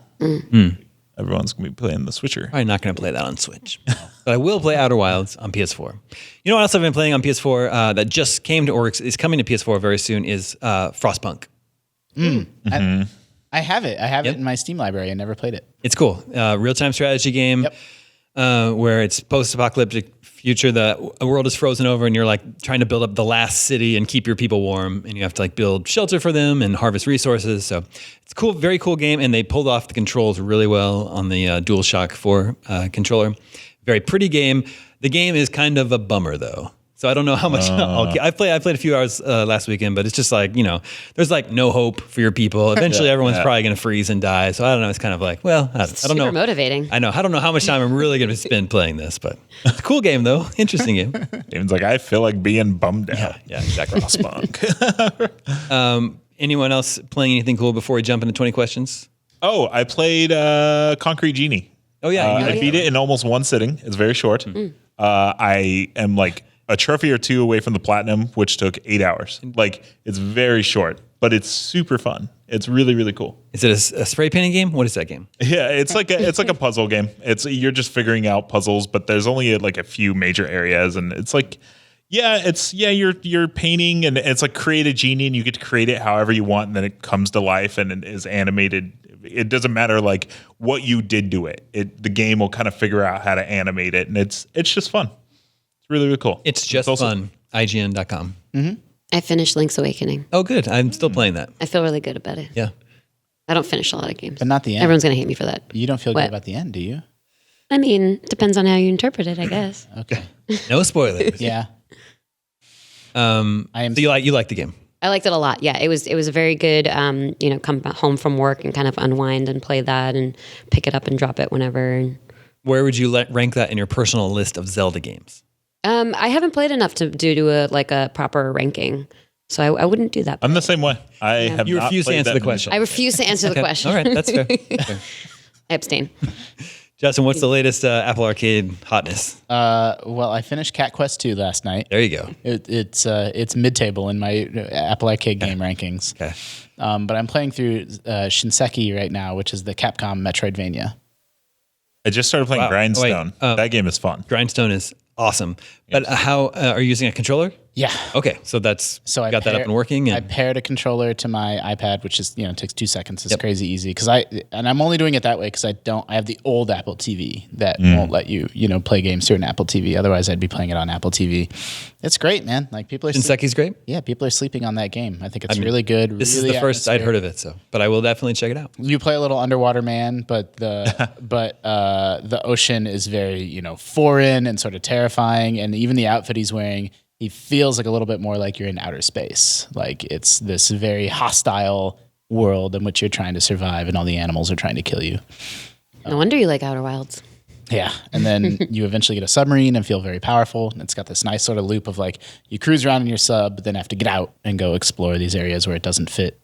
everyone's going to be playing the Switcher. Probably not going to play that on Switch. But I will play Outer Wilds on PS4. You know what else I've been playing on PS4 that just came to, or is coming to PS4 very soon is Frostpunk. I have it. I have Yep. it in my Steam library. I never played it. It's cool. Real-time strategy game where it's post-apocalyptic future. The world is frozen over and you're like trying to build up the last city and keep your people warm. And you have to like build shelter for them and harvest resources. So it's cool, very cool game. And they pulled off the controls really well on the DualShock 4 controller. Very pretty game. The game is kind of a bummer though. So I don't know how much I played a few hours last weekend, but it's just like, there's like no hope for your people. Eventually everyone's probably going to freeze and die. So I don't know. It's kind of like, well, I don't know. Super motivating. I know. I don't know how much time I'm really going to spend playing this, but it's a cool game though. Interesting game. Damon's like, I feel like being bummed out. Yeah, exactly. Frostpunk. Anyone else playing anything cool before we jump into 20 questions? Oh, I played Concrete Genie. Oh yeah. I beat it in almost one sitting. It's very short. I am like a trophy or two away from the platinum, which took 8 hours. Like, it's very short, but it's super fun. It's really, really cool. Is it a spray painting game? What is that game? Yeah, it's like a puzzle game. You're just figuring out puzzles, but there's only like a few major areas, and it's like, you're painting, and it's like create a genie, and you get to create it however you want, and then it comes to life and it is animated. It doesn't matter like what you did to it. The game will kind of figure out how to animate it, and it's just fun. Really, really cool. It's just fun. IGN.com. I finished Link's Awakening. Oh, good. I'm still playing that. I feel really good about it. Yeah. I don't finish a lot of games. But not the end. Everyone's going to hate me for that. You don't feel good about the end, do you? I mean, depends on how you interpret it, I guess. Okay. No spoilers. Yeah. So you like the game? I liked it a lot. Yeah, it was a very good, come home from work and kind of unwind and play that and pick it up and drop it whenever. And where would you rank that in your personal list of Zelda games? I haven't played enough to do a proper ranking, so I wouldn't do that. I'm the same way. You refuse to answer the question. I refuse to answer the question. All right, that's fair. I abstain. Justin, what's the latest Apple Arcade hotness? Well, I finished Cat Quest 2 last night. There you go. It's mid-table in my Apple Arcade game rankings. Okay. But I'm playing through Shinseki right now, which is the Capcom Metroidvania. I just started playing Grindstone. That game is fun. Grindstone is awesome. But how are you using a controller? Yeah. Okay, so I got that up and working. I paired a controller to my iPad, which is takes 2 seconds. It's crazy easy because I'm only doing it that way because I have the old Apple TV that won't let you play games through an Apple TV. Otherwise, I'd be playing it on Apple TV. It's great, man. Like people are. Shinseki's great. Yeah, people are sleeping on that game. I think it's really good. This is the first I'd heard of it, but I will definitely check it out. You play a little underwater man, but the ocean is very foreign and sort of terrifying, and even the outfit he's wearing. He feels like a little bit more like you're in outer space. Like it's this very hostile world in which you're trying to survive and all the animals are trying to kill you. No wonder you like Outer Wilds. Yeah. And then you eventually get a submarine and feel very powerful. It's got this nice sort of loop of like you cruise around in your sub, but then have to get out and go explore these areas where it doesn't fit.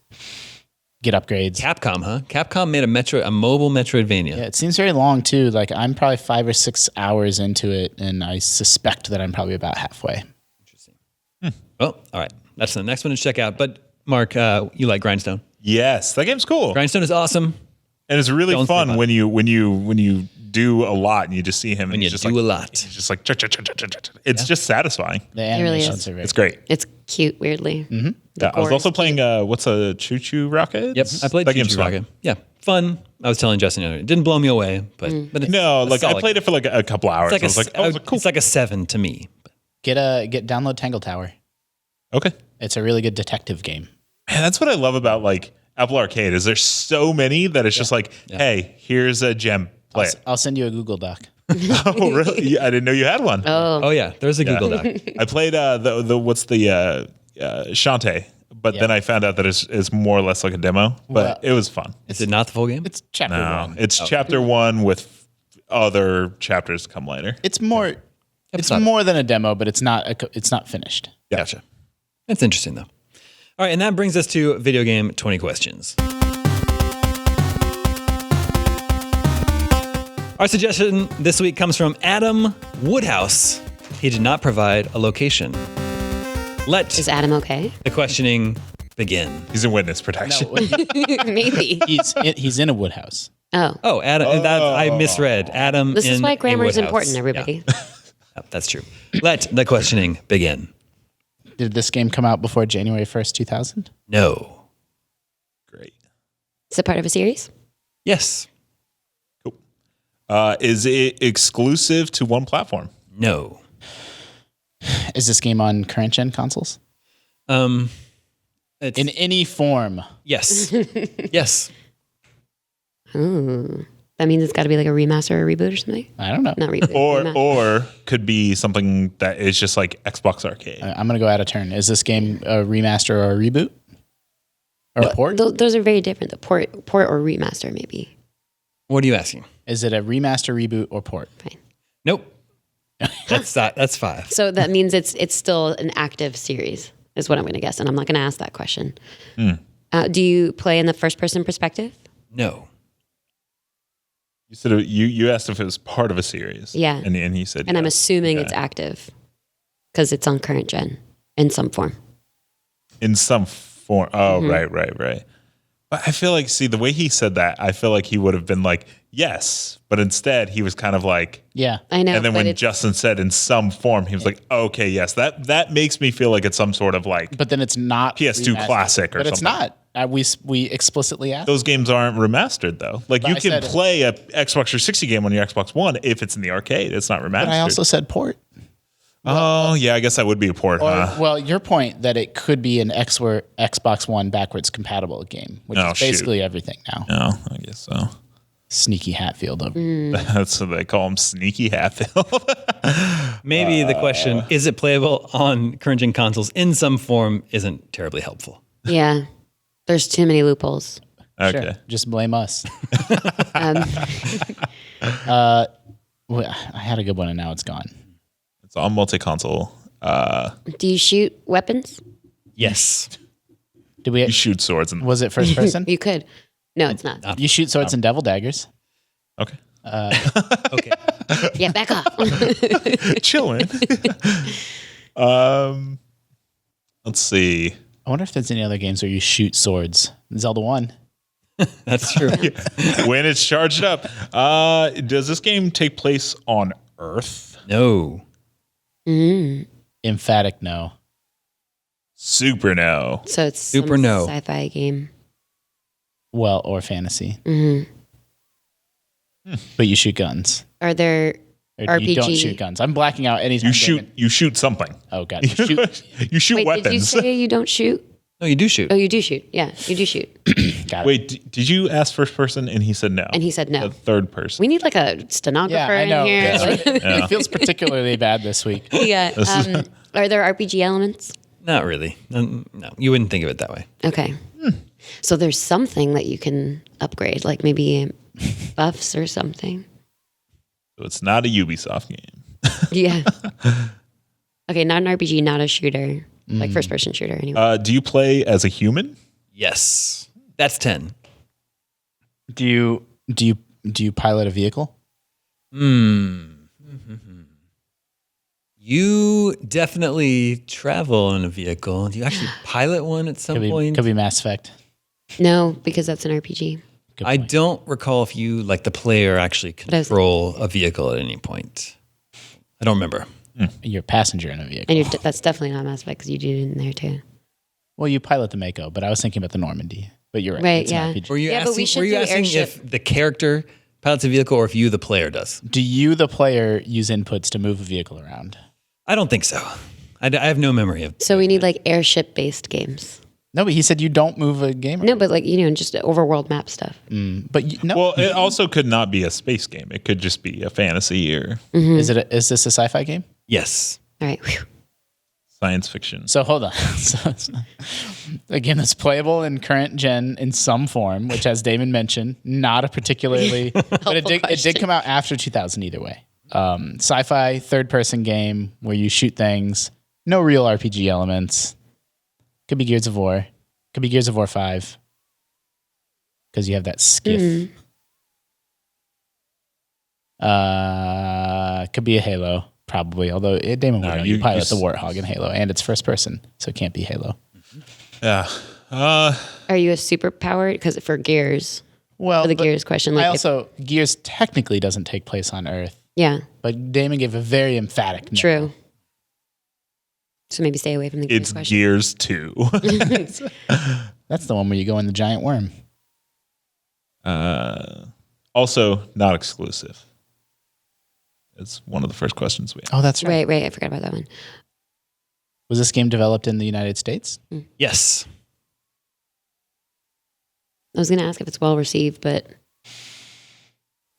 Get upgrades. Capcom, huh? Capcom made a mobile Metroidvania. Yeah, it seems very long too. Like I'm probably 5 or 6 hours into it, and I suspect that I'm probably about halfway. Oh, all right. That's the next one to check out. But Mark, you like Grindstone? Yes, that game's cool. Grindstone is awesome, and it's really fun when you do a lot and you just see him. When and you just do like, a lot, it's just like it's just satisfying. The animations are very. It's great. It's cute, weirdly. Mm-hmm. Yeah, I was also playing what's a Choo Choo Rocket? Yep, I played Choo Choo Rocket. Yeah, fun. I was telling Justin earlier, it didn't blow me away, but it's I played it for like a couple hours. I was like, cool. It's like a 7 to me. Download Tangle Tower. Okay. It's a really good detective game. Man, that's what I love about like Apple Arcade is there's so many that it's just like, hey, here's a gem. Play it. I'll send you a Google Doc. Oh, really? I didn't know you had one. Oh yeah, there's a Google Doc. I played Shantae, but then I found out that it's more or less like a demo, but it was fun. Is it not the full game? It's chapter 1. It's chapter 1 with other chapters to come later. It's more than a demo, but it's not finished. Yeah. Gotcha. That's interesting, though. All right, and that brings us to video game 20 questions. Our suggestion this week comes from Adam Woodhouse. He did not provide a location. Is Adam okay? The questioning begin. He's in witness protection. No, Maybe. He's in a woodhouse. Oh, Adam. I misread. Adam. This is why grammar is woodhouse. important, everybody. Yeah, that's true. Let the questioning begin. Did this game come out before January 1st, 2000? No. Great. Is it part of a series? Yes. Cool. Is it exclusive to one platform? No. Is this game on current gen consoles? In any form? Yes. Yes. Ooh. That means it's got to be like a remaster or a reboot or something. I don't know. Not reboot. Or could be something that is just like Xbox Arcade. I'm going to go out of turn. Is this game a remaster or a reboot? Or a port? Those are very different. The port or remaster, maybe. What are you asking? Is it a remaster, reboot, or port? Fine. Nope. That's 5. So that means it's still an active series, is what I'm going to guess, and I'm not going to ask that question. Do you play in the first person perspective? No. You said you asked if it was part of a series. Yeah. And he said And I'm yes. assuming it's active because it's on current gen in some form. In some form. Oh, right. But I feel like, the way he said that, I feel like he would have been like, yes. But instead, he was kind of like, Yeah. I know. and then when Justin said in some form, he was like, okay, yes. That makes me feel like it's some sort of like But then it's not PS2 remastered. classic or but something. But it's not. We explicitly asked. Those games aren't remastered, though. Like, But you I can said- play a Xbox 360 game on your Xbox One if it's in the arcade. It's not remastered. But I also said port. Oh, yeah, I guess that would be a port, huh? Well, your point that it could be an Xbox One backwards compatible game, which is basically everything now. No, I guess so. Sneaky Hatfield over. That's what they call him, Sneaky Hatfield. Maybe the question, is it playable on current gen consoles in some form, isn't terribly helpful. Yeah. There's too many loopholes. Okay. Sure, just blame us. Um, Well, I had a good one and now it's gone. It's on multi-console. do you shoot weapons? Yes. Did we? You shoot swords. Was it first person? You could. No, it's not. You shoot swords and devil daggers. Okay. Okay. Yeah, back off. Chilling. Let's see. I wonder if there's any other games where you shoot swords. Zelda 1. That's true. When it's charged up. Does this game take place on Earth? No. Emphatic no. Super no. So it's Super some no. sci-fi game. Well, or fantasy. But you shoot guns. Are there Or you don't RPG? shoot guns. I'm blacking out anytime. You shoot something. Oh, God. You shoot. You shoot Wait, weapons. did you say you don't shoot? No, you do shoot. Oh, you do shoot. Yeah, you do shoot. Got it. Wait, did you ask first person and he said no? And he said no. The third person. We need like a stenographer Yeah, I know. in here. Yeah. It feels particularly bad this week. Yeah. Are there RPG elements? Not really. No, you wouldn't think of it that way. Okay. So there's something that you can upgrade, like maybe buffs or something. So it's not a Ubisoft game. Yeah. Okay, not an RPG, not a shooter, like first person shooter anyway. Do you play as a human? Yes. That's 10. Do you pilot a vehicle? You definitely travel in a vehicle. Do you actually pilot one at some point? Could be Mass Effect. No, because that's an RPG. Good I point. don't recall if you, like the player, actually control a vehicle at any point. I don't remember. You're a passenger in a vehicle. And that's definitely not Mass Effect because you do it in there too. Well, you pilot the Mako, but I was thinking about the Normandy. But you're right. Right, It's yeah. an RPG. Were you Yeah, but we asking, should were you do asking airship. if the character pilots a vehicle or if you, the player, does? Do you, the player, use inputs to move a vehicle around? I don't think so. I have no memory of. So we need like airship based games. No, but he said you don't move a game around. No, but like, just overworld map stuff. But no. Well, it also could not be a space game. It could just be a fantasy or Is this a sci-fi game? Yes. All right. Whew. science fiction. So hold on. So, a game that's playable in current gen in some form, which, as Damon mentioned, not a particularly, but it did come out after 2000 either way. Sci-fi third-person game where you shoot things. No real RPG elements. Could be Gears of War. Could be Gears of War 5. Because you have that skiff. Could be a Halo, probably. Although Damon would know you pilot the Warthog in Halo, and it's first person, so it can't be Halo. Yeah. Are you a superpowered? Because for Gears, Well, for the but Gears question, like Gears technically doesn't take place on Earth, yeah, but Damon gave a very emphatic no. true. So maybe stay away from the Gears It's question. Gears 2. That's the one where you go in the giant worm. Also, not exclusive. It's one of the first questions we asked. Oh, that's right. Right. I forgot about that one. Was this game developed in the United States? Yes. I was going to ask if it's well received, but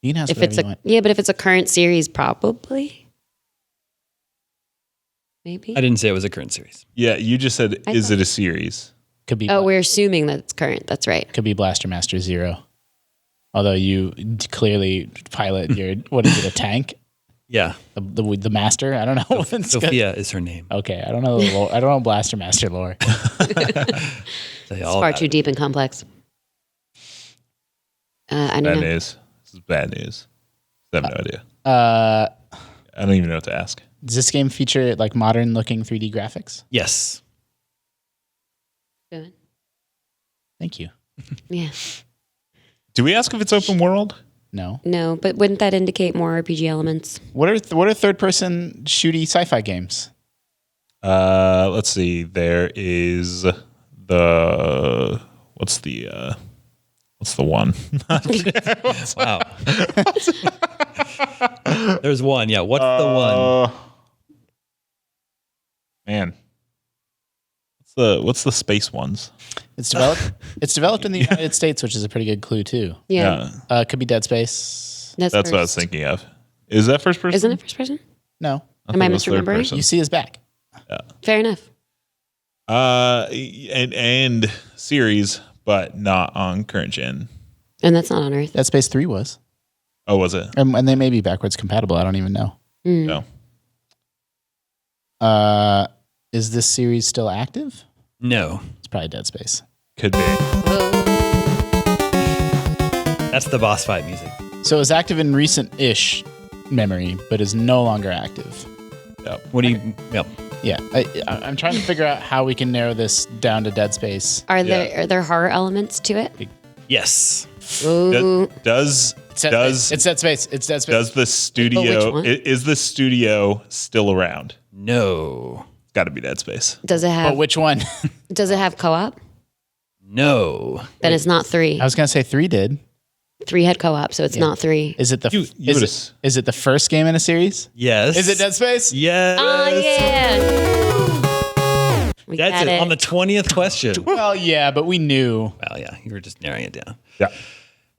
You can ask If whatever it's you want. but if it's a current series, probably. Maybe. I didn't say it was a current series. Yeah, you just said, is it a series? Could be. Oh, we're assuming that it's current. That's right. Could be Blaster Master 0. Although you clearly pilot your, what is it, a tank? Yeah. The master? I don't know. Sophia is her name. Okay, I don't know the lore. I don't know Blaster Master lore. It's far too deep and complex. I don't Bad know. news. This is bad news. I have no idea. I don't even know what to ask. Does this game feature like modern looking 3D graphics? Yes. Good. Thank you. Yeah. Do we ask if it's open world? No. No, but wouldn't that indicate more RPG elements? What are third person shooty sci-fi games? Let's see. There is the what's the one? Wow. There's one. Yeah. What's the one? Man. What's the space ones? It's developed in the United States, which is a pretty good clue too. Yeah. Could be Dead Space. That's what I was thinking of. Is that first person? Isn't it first person? No. Am I thought it was third misremembering? person. You see his back. Fair enough. And series, but not on current gen. And that's not on Earth. Dead Space 3 was. Oh, was it? And they may be backwards compatible. I don't even know. Mm. No. Is this series still active? No. It's probably Dead Space. Could be. That's the boss fight music. So it was active in recent-ish memory, but is no longer active. Yep. What do you? Yep. Yeah, I'm trying to figure out how we can narrow this down to Dead Space. Are there horror elements to it? Yes. Ooh. Does It's Dead Space. It's Dead Space. does the studio one? is the studio still around? No. It's got to be Dead Space. Does it have But which one? does it have co-op? No. Then it's not 3. I was gonna say 3 did. 3 had co-op, so it's not 3. Is it the You is it the first game in a series? Yes. Is it Dead Space? Yes. Oh yeah. We That's got it. On the 20th question. Well, yeah, but we knew. Well, yeah, you were just narrowing it down. Yeah.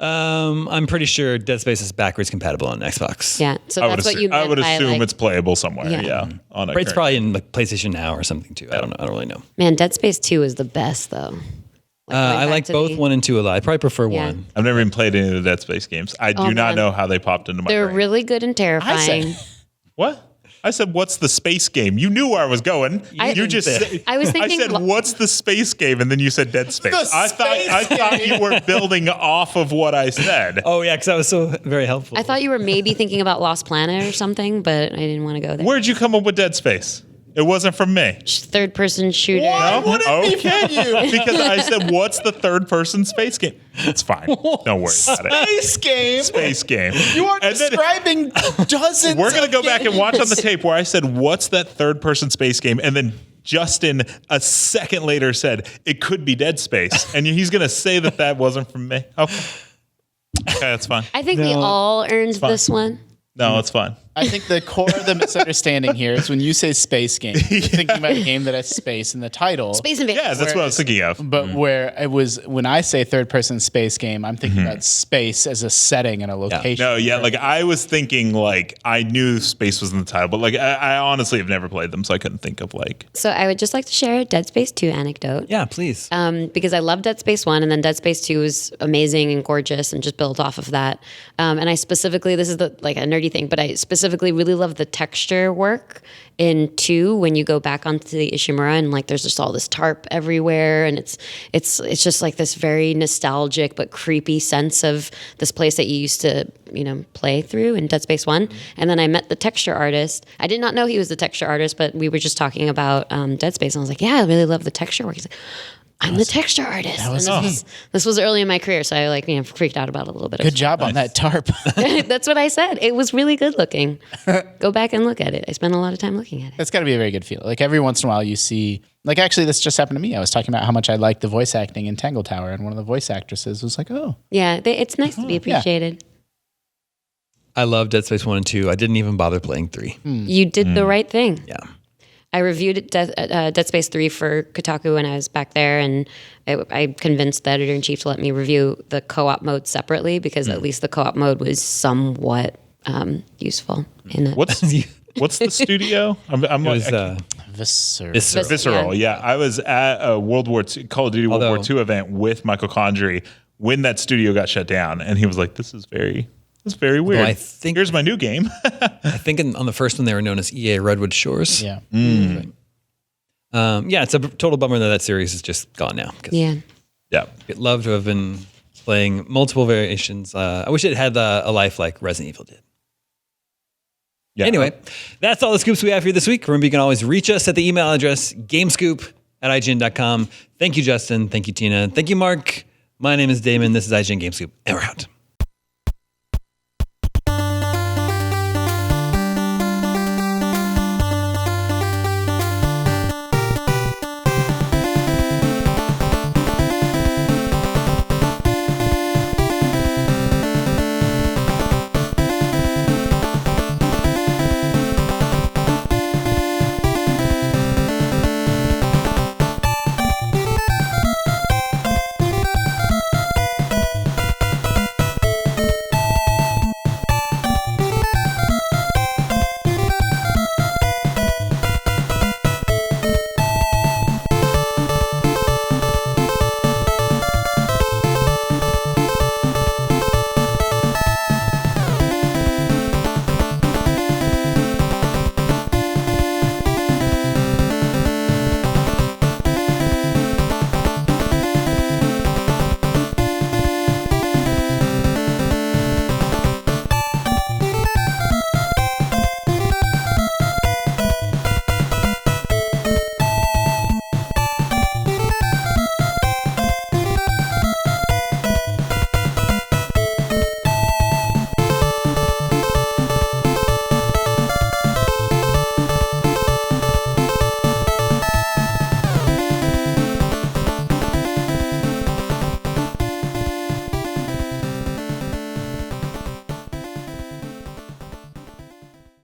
I'm pretty sure Dead Space is backwards compatible on Xbox. Yeah. So that's what you meant I would by, assume like, it's playable somewhere. Yeah. Yeah. On a It's current- probably in like PlayStation Now or something too. I don't know. I don't really know. Man, Dead Space 2 is the best though. Going I back like to both the- 1 and 2 a lot. I probably prefer Yeah. 1. I've never even played any of the Dead Space games. I do not man. know how they popped into my They're brain. really good and terrifying. What? I said, what's the space game? You knew where I was going. You just said, I was thinking- I said, what's the space game? And then you said Dead Space. The I thought you were building off of what I said. Oh yeah, because that was so very helpful. I thought you were maybe thinking about Lost Planet or something, but I didn't want to go there. Where'd you come up with Dead Space? It wasn't from me. Third person shooter. No? Would it be from you? Because I said, what's the third person space game? It's fine. Don't worry about it. Space game. Space game. You are And then- describing dozens. We're going to of go back and watch on the games. tape where I said, what's that third person space game? And then Justin, a second later, said, it could be Dead Space. And he's going to say that wasn't from me. Okay. Okay, that's fine. I think we all earned this one. No, it's fine. I think the core of the misunderstanding here is when you say space game, you're thinking about a game that has space in the title. Space Invaders. Yeah, that's what I was thinking of. But where it was, when I say third person space game, I'm thinking about space as a setting and a location. No, yeah, like I was thinking, like I knew space was in the title, but like I honestly have never played them, so I couldn't think of like. So I would just like to share a Dead Space 2 anecdote. Yeah, please. Because I love Dead Space 1 and then Dead Space 2 is amazing and gorgeous and just built off of that. And I specifically, this is like a nerdy thing, but I specifically really love the texture work in 2 when you go back onto the Ishimura and like there's just all this tarp everywhere and it's just like this very nostalgic but creepy sense of this place that you used to, play through in Dead Space 1. And then I met the texture artist. I did not know he was the texture artist, but we were just talking about Dead Space and I was like, yeah, I really love the texture work. He's like, I'm the texture artist. And this was early in my career, so I freaked out about it a little bit. Good job on that tarp. That's what I said. It was really good looking. Go back and look at it. I spent a lot of time looking at it. That's got to be a very good feel. Like every once in a while you see, like actually this just happened to me. I was talking about how much I liked the voice acting in Tangle Tower and one of the voice actresses was like, oh. Yeah, it's nice to be appreciated. I love Dead Space 1 and 2. I didn't even bother playing 3. You did the right thing. Yeah. I reviewed Dead Space 3 for Kotaku when I was back there, and I convinced the editor-in-chief to let me review the co-op mode separately because at least the co-op mode was somewhat useful. What's the studio? Visceral. Yeah. I was at a Call of Duty World War II event with Michael Condrey when that studio got shut down, and he was like, "This is very weird." Well, I think here's my new game. I think on the first one they were known as EA Redwood Shores. Yeah. It's a total bummer that series is just gone now. Yeah. I'd love to have been playing multiple variations. I wish it had a life like Resident Evil did. Yeah. Anyway, that's all the scoops we have for you this week. Remember, you can always reach us at the email address gamescoop@ign.com. Thank you, Justin. Thank you, Tina. Thank you, Mark. My name is Damon. This is IGN Game Scoop, and we're out.